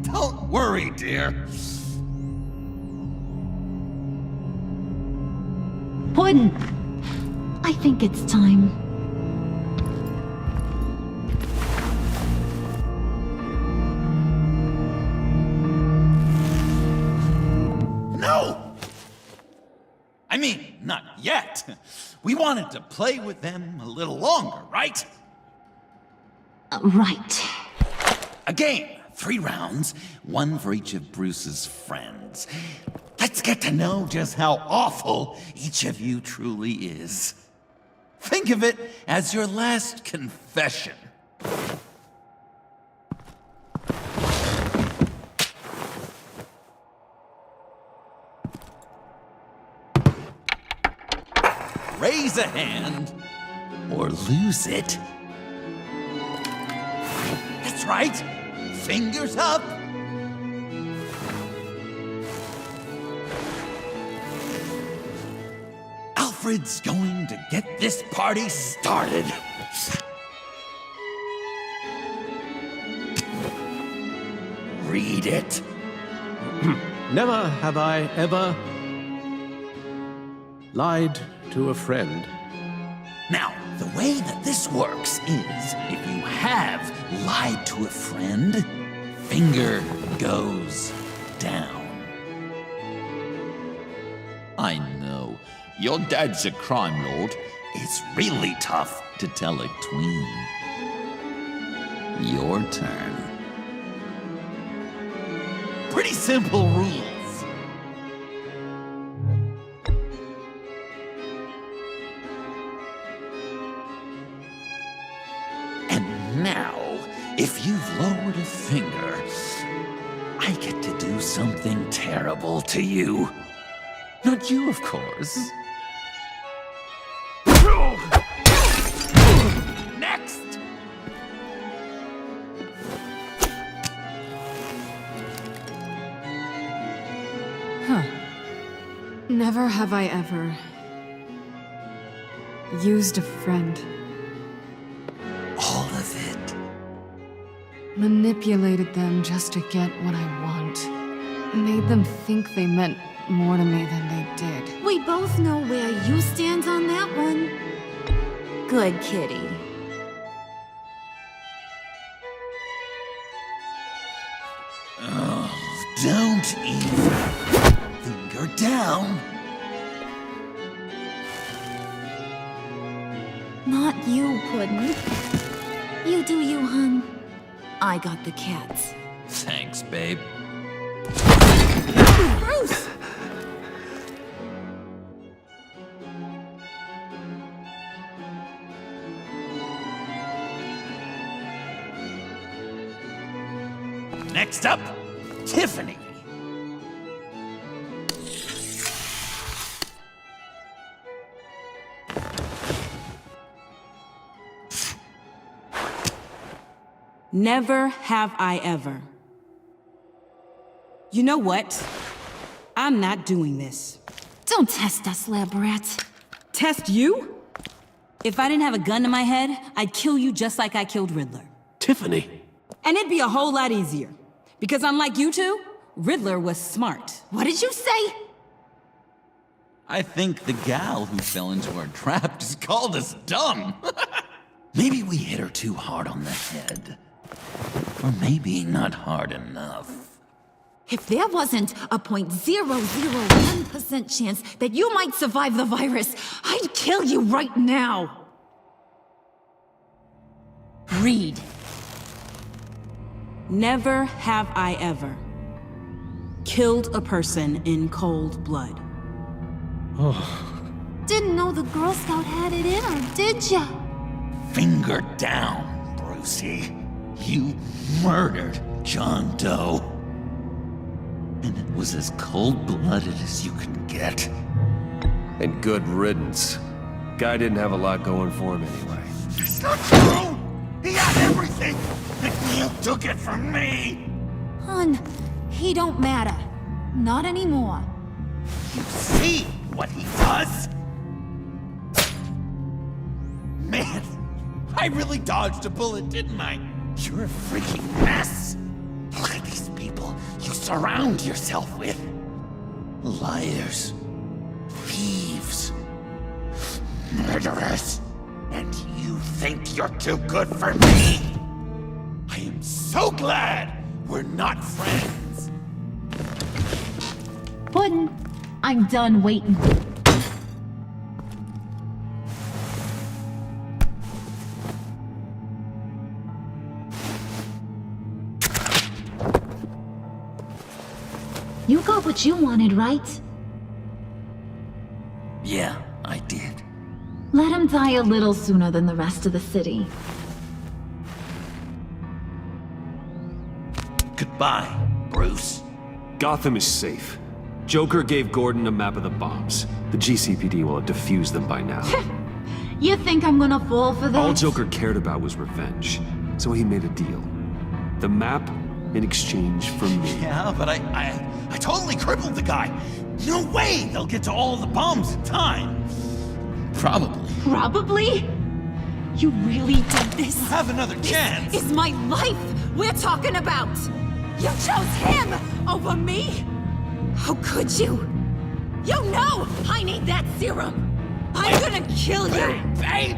Don't worry, dear. Puddin', I think it's time. No! I mean, not yet. We wanted to play with them a little longer, right? Right. A game. 3 rounds, 1 for each of Bruce's friends. Let's get to know just how awful each of you truly is. Think of it as your last confession. Raise a hand, or lose it. That's right. Fingers up. Alfred's going to get this party started. Read it. Never have I ever lied to a friend. Now, the way that this works is, if you have lied to a friend, finger goes down. I know, your dad's a crime lord. It's really tough to tell a tween. Your turn. Pretty simple rules. Now, if you've lowered a finger, I get to do something terrible to you. Not you, of course. Next! Huh. Never have I ever used a friend. All of it. Manipulated them just to get what I want. Made them think they meant more to me than they did. We both know where you stand on that one. Good kitty. Oh, don't even. Finger down. Not you, Puddin'. You do you, hun. I got the cats. Thanks, babe. Bruce! Next up, Tiffany. Never have I ever. You know what? I'm not doing this. Don't test us, lab rats. Test you? If I didn't have a gun to my head, I'd kill you just like I killed Riddler. Tiffany. And it'd be a whole lot easier. Because unlike you two, Riddler was smart. What did you say? I think the gal who fell into our trap just called us dumb. Maybe we hit her too hard on the head. Or maybe not hard enough. If there wasn't a 0.001% chance that you might survive the virus, I'd kill you right now. Reed. Never have I ever killed a person in cold blood. Didn't know the Girl Scout had it in her, did ya? Finger down, Brucey. You murdered John Doe. And it was as cold-blooded as you can get. And good riddance. Guy didn't have a lot going for him anyway. It's not true! He had everything! And you took it from me! Hun, he don't matter. Not anymore. You see what he does? Man, I really dodged a bullet, didn't I? You're a freaking mess! Look at these people you surround yourself with. Liars. Thieves. Murderers. And you think you're too good for me? I am so glad we're not friends. Puddin', I'm done waiting. You got what you wanted, right? Yeah, I did. Let him die a little sooner than the rest of the city. Goodbye, Bruce. Gotham is safe. Joker gave Gordon a map of the bombs. The GCPD will have defused them by now. You think I'm gonna fall for that? All Joker cared about was revenge, so he made a deal. The map in exchange for me. Yeah, but I totally crippled the guy. No way they'll get to all the bombs in time. Probably. Probably? You really did this? Have another chance. It's my life we're talking about. You chose him over me? How could you? You know I need that serum. I'm gonna kill you. Babe!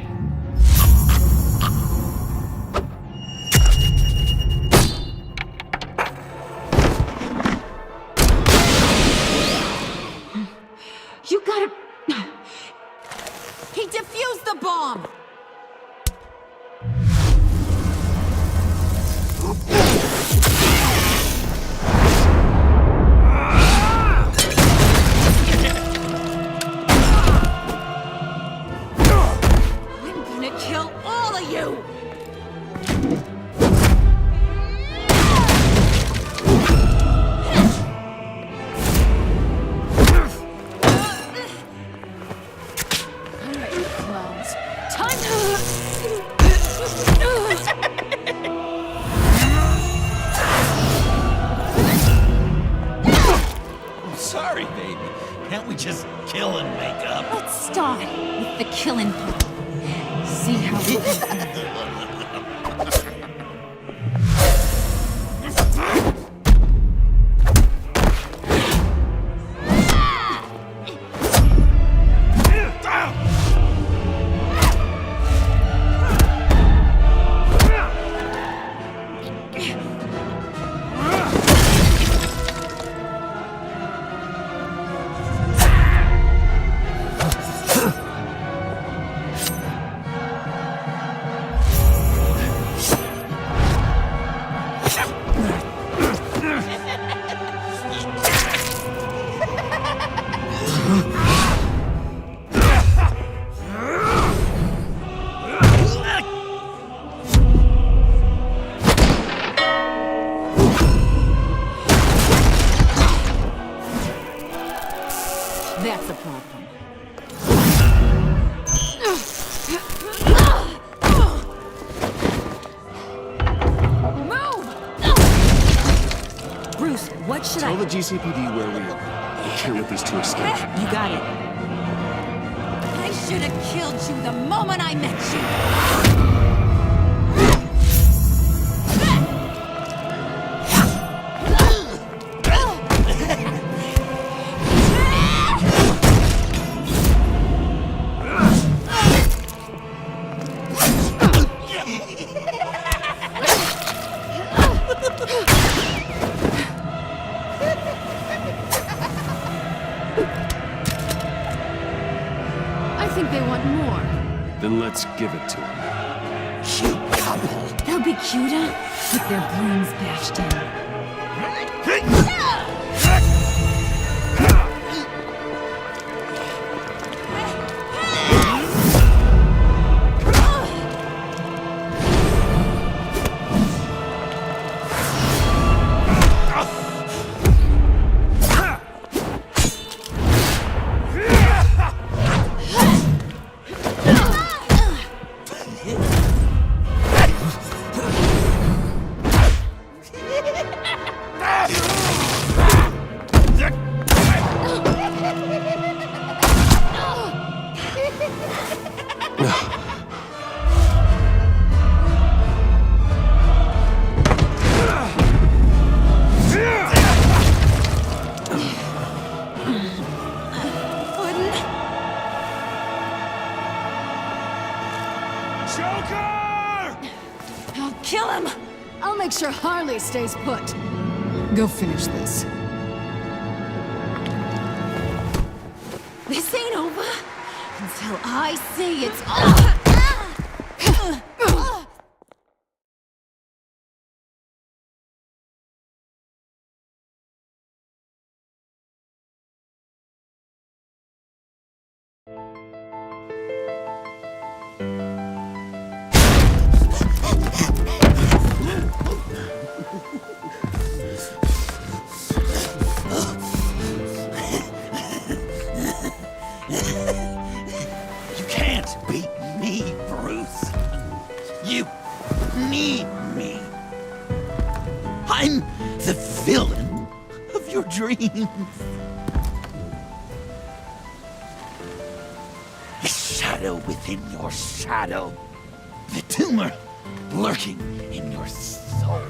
You gotta... He defused the bomb! I'm gonna kill all of you! Sorry, baby. Can't we just kill and make up? Let's start with the killing part. See how we That's a problem. Move! Bruce, what should Tell the GCPD where we are. We can't let these two escape. You got it. I should have killed you the moment I met you. Then let's give it to him. Cute couple. They'll be cuter with their brains bashed in. I'll kill him! I'll make sure Harley stays put. Go finish this. This ain't over until I say it's over. You can't beat me, Bruce. You need me. I'm the villain of your dreams. The shadow within your shadow. The tumor lurking in your soul.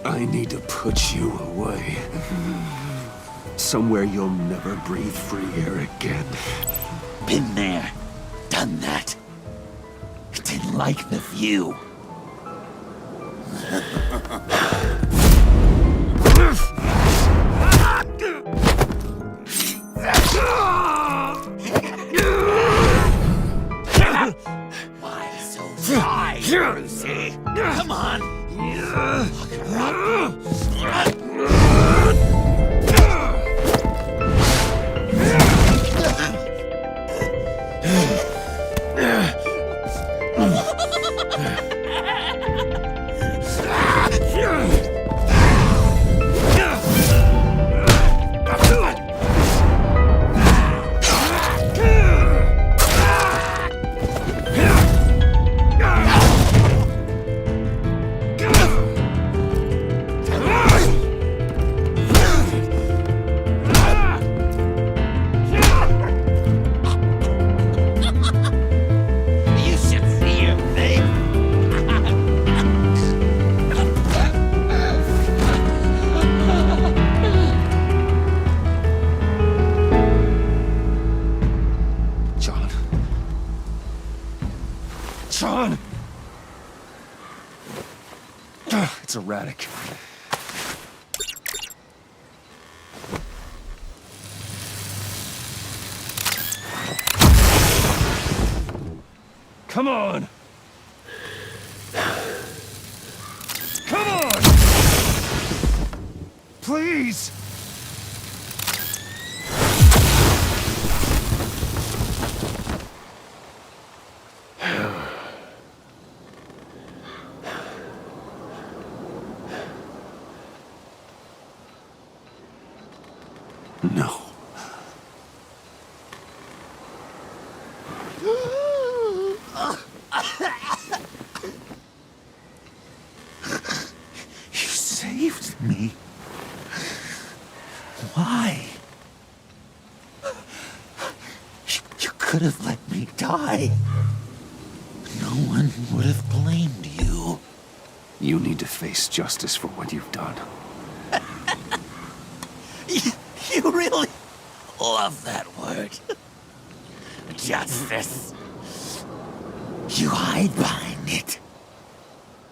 I need to put you away. Somewhere you'll never breathe free air again. Been there, done that. Didn't like the view. Why so shy, Brucey? Come on. Sean! It's erratic. Come on! Come on! Please! No. You saved me. Why? You could have let me die. No one would have blamed you. You need to face justice for what you've done. You really love that word. Justice. You hide behind it.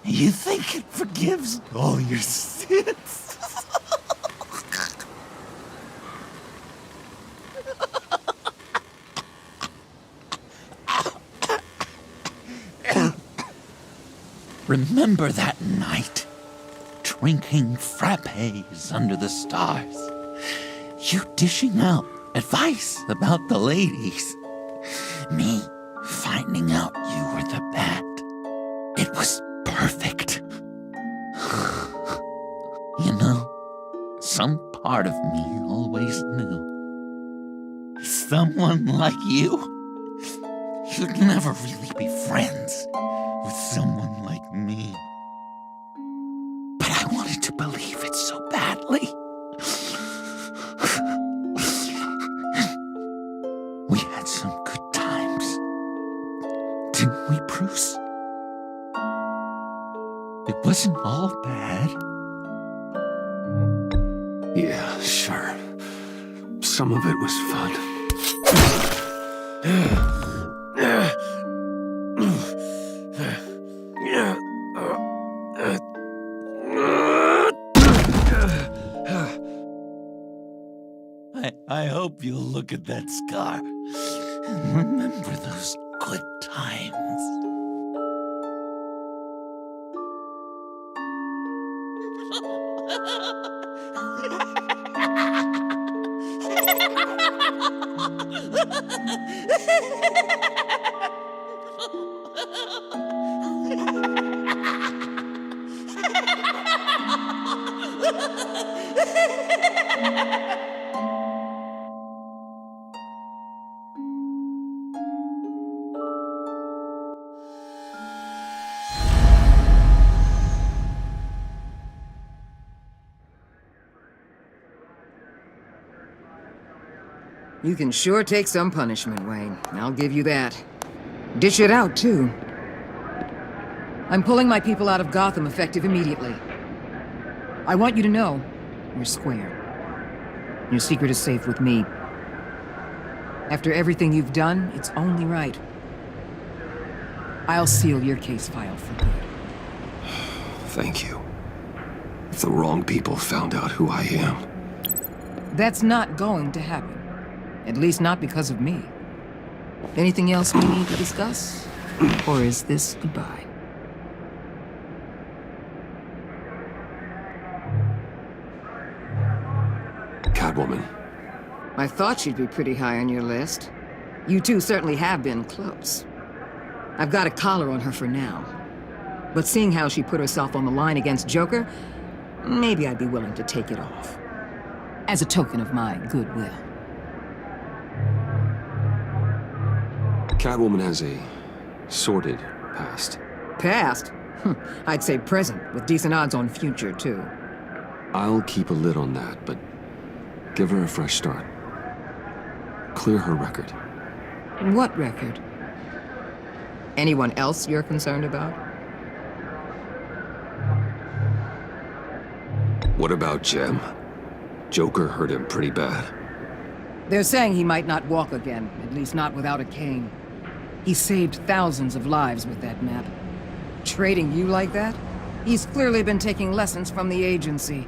You think it forgives all your sins. Remember that night? Drinking frappes under the stars. You dishing out advice about the ladies. Me finding out you were the bat. It was perfect. You know, some part of me always knew. Someone like you'd never really be friends with someone like me. But I wanted to believe it so badly. We had some good times, didn't we, Bruce? It wasn't all bad. Yeah, sure. Some of it was fun. I hope you'll look at that scar and remember those good times. You can sure take some punishment, Wayne. I'll give you that. Dish it out, too. I'm pulling my people out of Gotham effective immediately. I want you to know, you're square. Your secret is safe with me. After everything you've done, it's only right. I'll seal your case file for good. Thank you. If the wrong people found out who I am... That's not going to happen. At least not because of me. Anything else we need to discuss? Or is this goodbye? Catwoman. I thought she'd be pretty high on your list. You two certainly have been close. I've got a collar on her for now. But seeing how she put herself on the line against Joker, maybe I'd be willing to take it off. As a token of my goodwill. Catwoman has a sordid past. Past? I'd say present, with decent odds on future, too. I'll keep a lid on that, but give her a fresh start. Clear her record. What record? Anyone else you're concerned about? What about Jem? Joker hurt him pretty bad. They're saying he might not walk again, at least not without a cane. He saved thousands of lives with that map. Trading you like that? He's clearly been taking lessons from the agency.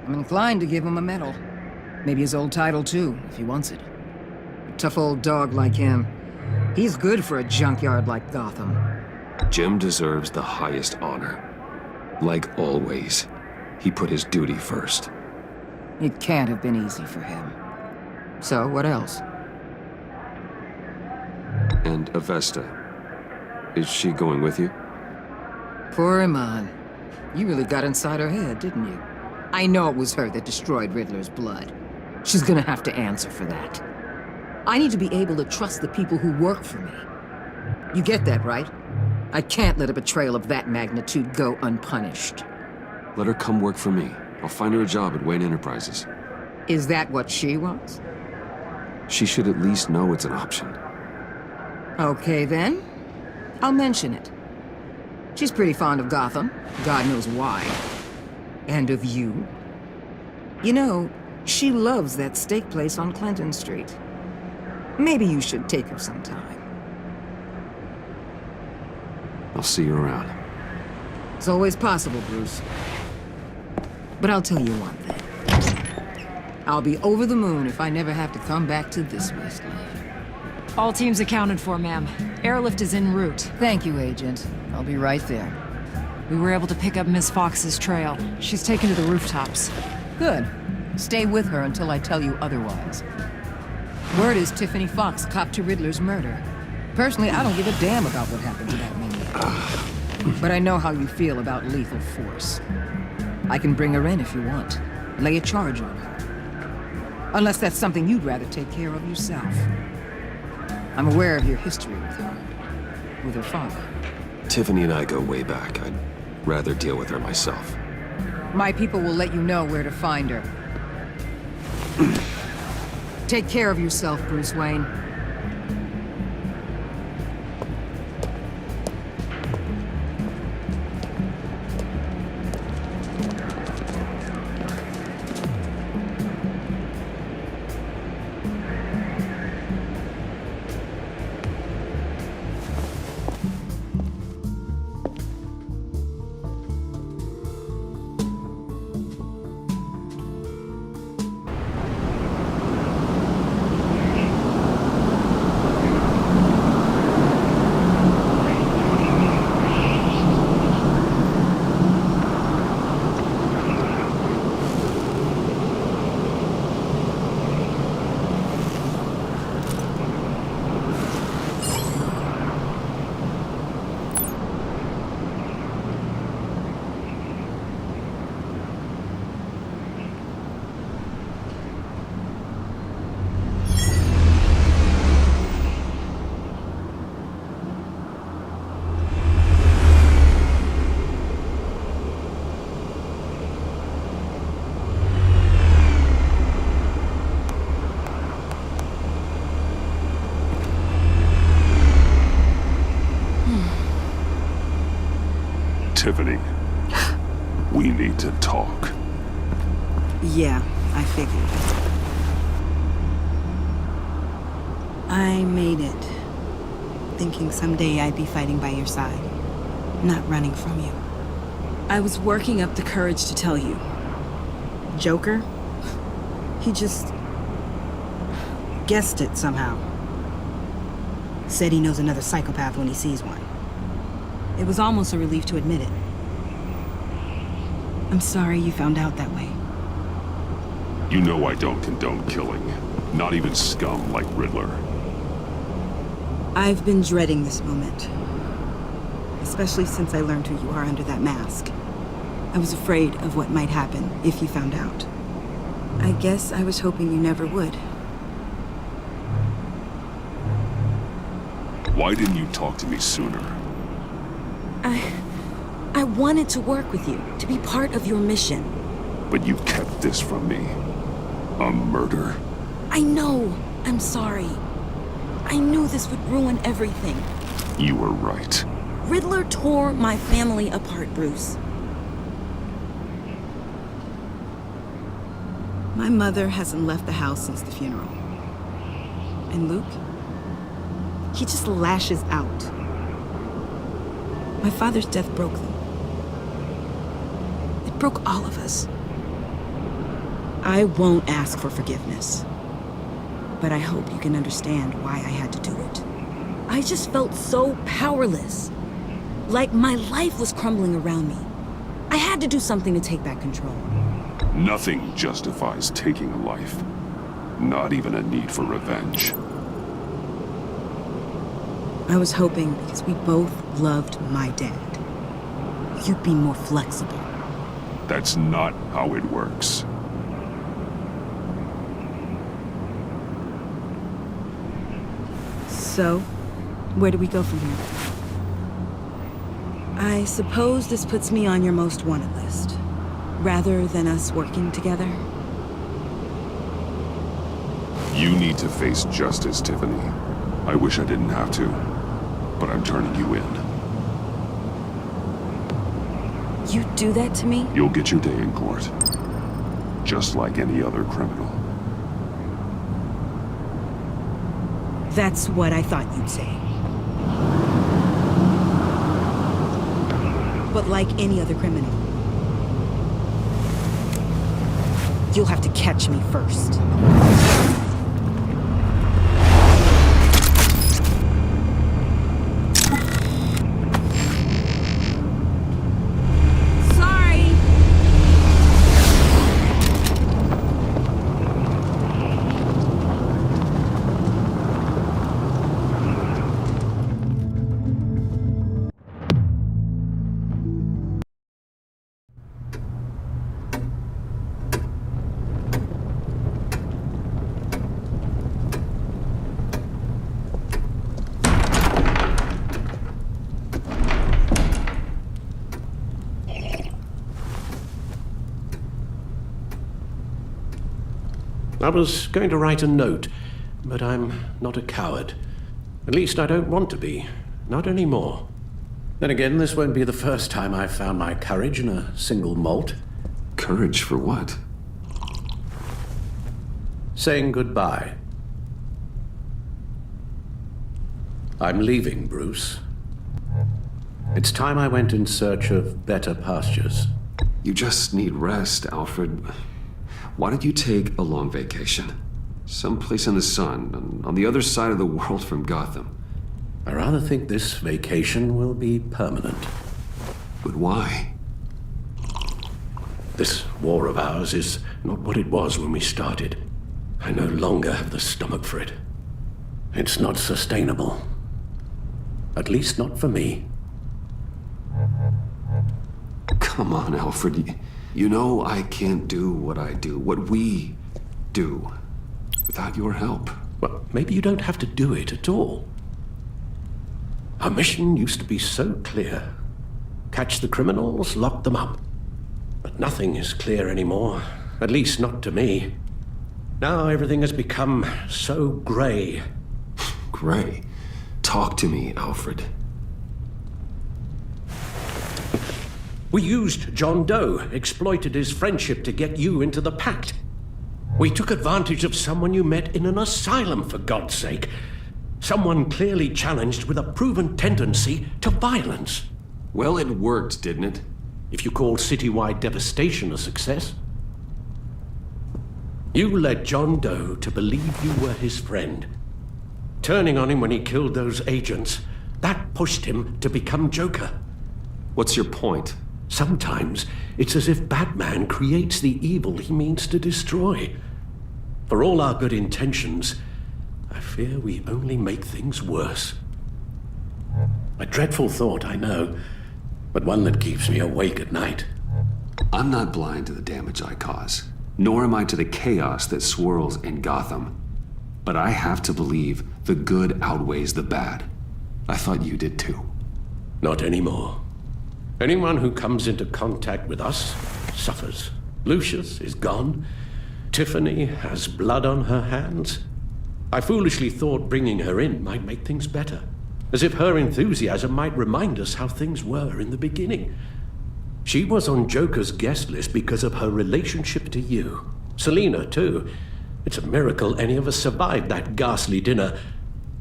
I'm inclined to give him a medal. Maybe his old title too, if he wants it. A tough old dog like him. He's good for a junkyard like Gotham. Jem deserves the highest honor. Like always, he put his duty first. It can't have been easy for him. So, what else? And Avesta. Is she going with you? Poor Iman. You really got inside her head, didn't you? I know it was her that destroyed Riddler's blood. She's gonna have to answer for that. I need to be able to trust the people who work for me. You get that, right? I can't let a betrayal of that magnitude go unpunished. Let her come work for me. I'll find her a job at Wayne Enterprises. Is that what she wants? She should at least know it's an option. Okay, then. I'll mention it. She's pretty fond of Gotham. God knows why. And of you. You know, she loves that steak place on Clinton Street. Maybe you should take her sometime. I'll see you around. It's always possible, Bruce. But I'll tell you one thing. I'll be over the moon if I never have to come back to this wasteland. All teams accounted for, ma'am. Airlift is en route. Thank you, Agent. I'll be right there. We were able to pick up Miss Fox's trail. She's taken to the rooftops. Good. Stay with her until I tell you otherwise. Word is Tiffany Fox copped to Riddler's murder. Personally, I don't give a damn about what happened to that maniac. But I know how you feel about lethal force. I can bring her in if you want. Lay a charge on her. Unless that's something you'd rather take care of yourself. I'm aware of your history with her father. Tiffany and I go way back. I'd rather deal with her myself. My people will let you know where to find her. Take care of yourself, Bruce Wayne. Tiffany, we need to talk. Yeah, I figured. I made it, thinking someday I'd be fighting by your side, not running from you. I was working up the courage to tell you. Joker? He just guessed it somehow. Said he knows another psychopath when he sees one. It was almost a relief to admit it. I'm sorry you found out that way. You know I don't condone killing. Not even scum like Riddler. I've been dreading this moment. Especially since I learned who you are under that mask. I was afraid of what might happen if you found out. I guess I was hoping you never would. Why didn't you talk to me sooner? I wanted to work with you, to be part of your mission. But you kept this from me. A murder? I know. I'm sorry. I knew this would ruin everything. You were right. Riddler tore my family apart, Bruce. My mother hasn't left the house since the funeral. And Luke? He just lashes out. My father's death broke them. It broke all of us. I won't ask for forgiveness. But I hope you can understand why I had to do it. I just felt so powerless. Like my life was crumbling around me. I had to do something to take back control. Nothing justifies taking a life. Not even a need for revenge. I was hoping because we both loved my dad, you'd be more flexible. That's not how it works. So, where do we go from here? I suppose this puts me on your most wanted list, rather than us working together. You need to face justice, Tiffany. I wish I didn't have to, but I'm turning you in. You'd do that to me? You'll get your day in court. Just like any other criminal. That's what I thought you'd say. But like any other criminal, you'll have to catch me first. I was going to write a note, but I'm not a coward. At least I don't want to be. Not anymore. Then again, this won't be the first time I've found my courage in a single molt. Courage for what? Saying goodbye. I'm leaving, Bruce. It's time I went in search of better pastures. You just need rest, Alfred. Why don't you take a long vacation? Someplace in the sun, on the other side of the world from Gotham. I rather think this vacation will be permanent. But why? This war of ours is not what it was when we started. I no longer have the stomach for it. It's not sustainable. At least not for me. Come on, Alfred. You know I can't do what I do, what we do, without your help. Well, maybe you don't have to do it at all. Our mission used to be so clear. Catch the criminals, lock them up. But nothing is clear anymore, at least not to me. Now everything has become so gray. Gray? Talk to me, Alfred. We used John Doe, exploited his friendship to get you into the pact. We took advantage of someone you met in an asylum, for God's sake. Someone clearly challenged with a proven tendency to violence. Well, it worked, didn't it? If you call citywide devastation a success. You led John Doe to believe you were his friend. Turning on him when he killed those agents, that pushed him to become Joker. What's your point? Sometimes it's as if Batman creates the evil he means to destroy. For all our good intentions, I fear we only make things worse. A dreadful thought, I know, but one that keeps me awake at night. I'm not blind to the damage I cause, nor am I to the chaos that swirls in Gotham. But I have to believe the good outweighs the bad. I thought you did too. Not anymore. Anyone who comes into contact with us suffers. Lucius is gone. Tiffany has blood on her hands. I foolishly thought bringing her in might make things better. As if her enthusiasm might remind us how things were in the beginning. She was on Joker's guest list because of her relationship to you. Selina, too. It's a miracle any of us survived that ghastly dinner.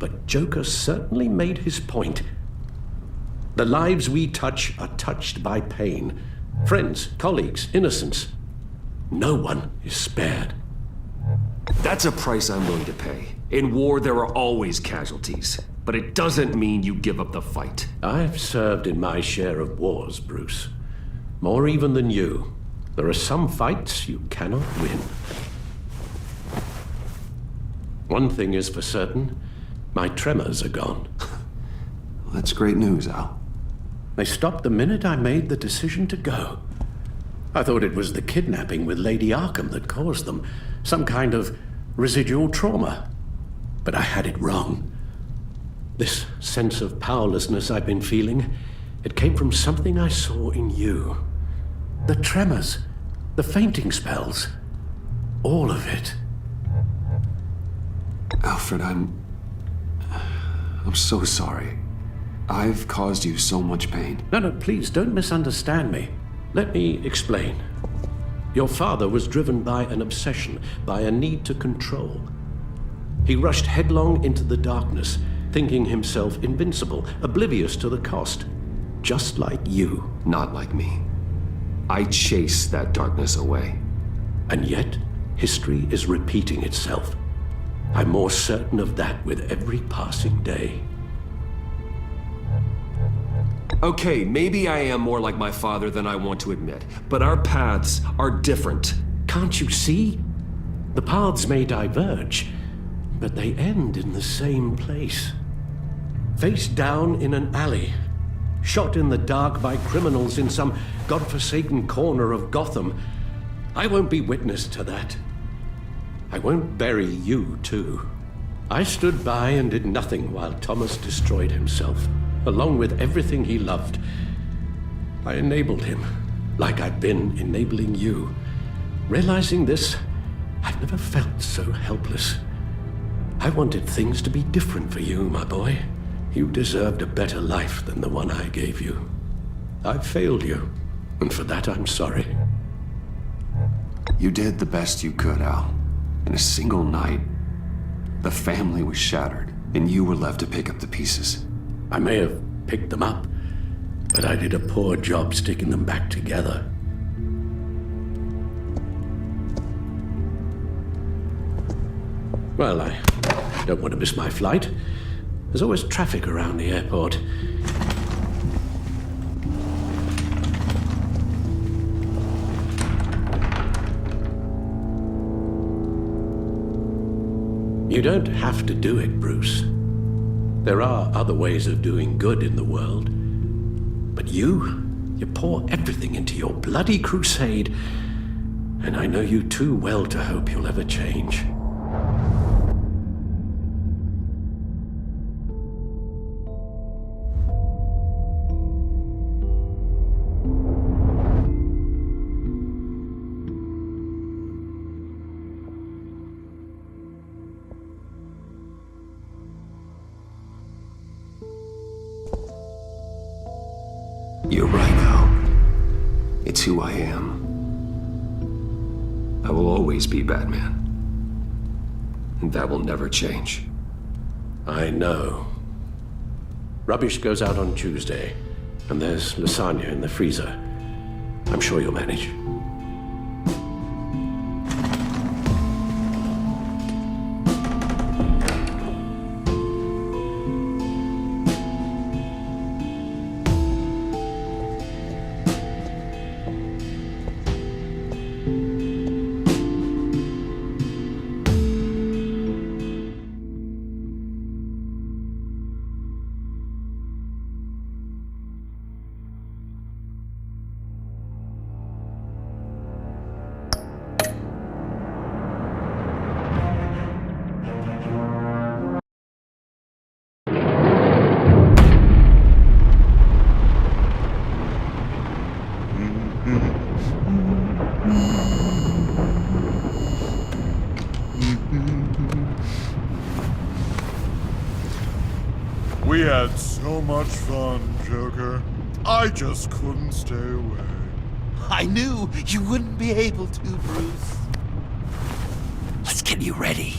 But Joker certainly made his point. The lives we touch are touched by pain. Friends, colleagues, innocents. No one is spared. That's a price I'm willing to pay. In war, there are always casualties. But it doesn't mean you give up the fight. I've served in my share of wars, Bruce. More even than you. There are some fights you cannot win. One thing is for certain. My tremors are gone. That's great news, Al. They stopped the minute I made the decision to go. I thought it was the kidnapping with Lady Arkham that caused them. Some kind of residual trauma. But I had it wrong. This sense of powerlessness I've been feeling, it came from something I saw in you. The tremors, the fainting spells, all of it. Alfred, I'm so sorry. I've caused you so much pain. No, please don't misunderstand me. Let me explain. Your father was driven by an obsession, by a need to control. He rushed headlong into the darkness, thinking himself invincible, oblivious to the cost. Just like you. Not like me. I chased that darkness away. And yet, history is repeating itself. I'm more certain of that with every passing day. Okay, maybe I am more like my father than I want to admit, but our paths are different. Can't you see? The paths may diverge, but they end in the same place. Face down in an alley, shot in the dark by criminals in some godforsaken corner of Gotham. I won't be witness to that. I won't bury you, too. I stood by and did nothing while Thomas destroyed himself, along with everything he loved. I enabled him, like I've been enabling you. Realizing this, I've never felt so helpless. I wanted things to be different for you, my boy. You deserved a better life than the one I gave you. I've failed you, and for that I'm sorry. You did the best you could, Al. In a single night, the family was shattered, and you were left to pick up the pieces. I may have picked them up, but I did a poor job sticking them back together. Well, I don't want to miss my flight. There's always traffic around the airport. You don't have to do it, Bruce. There are other ways of doing good in the world. But you pour everything into your bloody crusade, and I know you too well to hope you'll ever change. You're right, though. It's who I am. I will always be Batman. And that will never change. I know. Rubbish goes out on Tuesday, and there's lasagna in the freezer. I'm sure you'll manage. We had so much fun, Joker. I just couldn't stay away. I knew you wouldn't be able to, Bruce. Let's get you ready.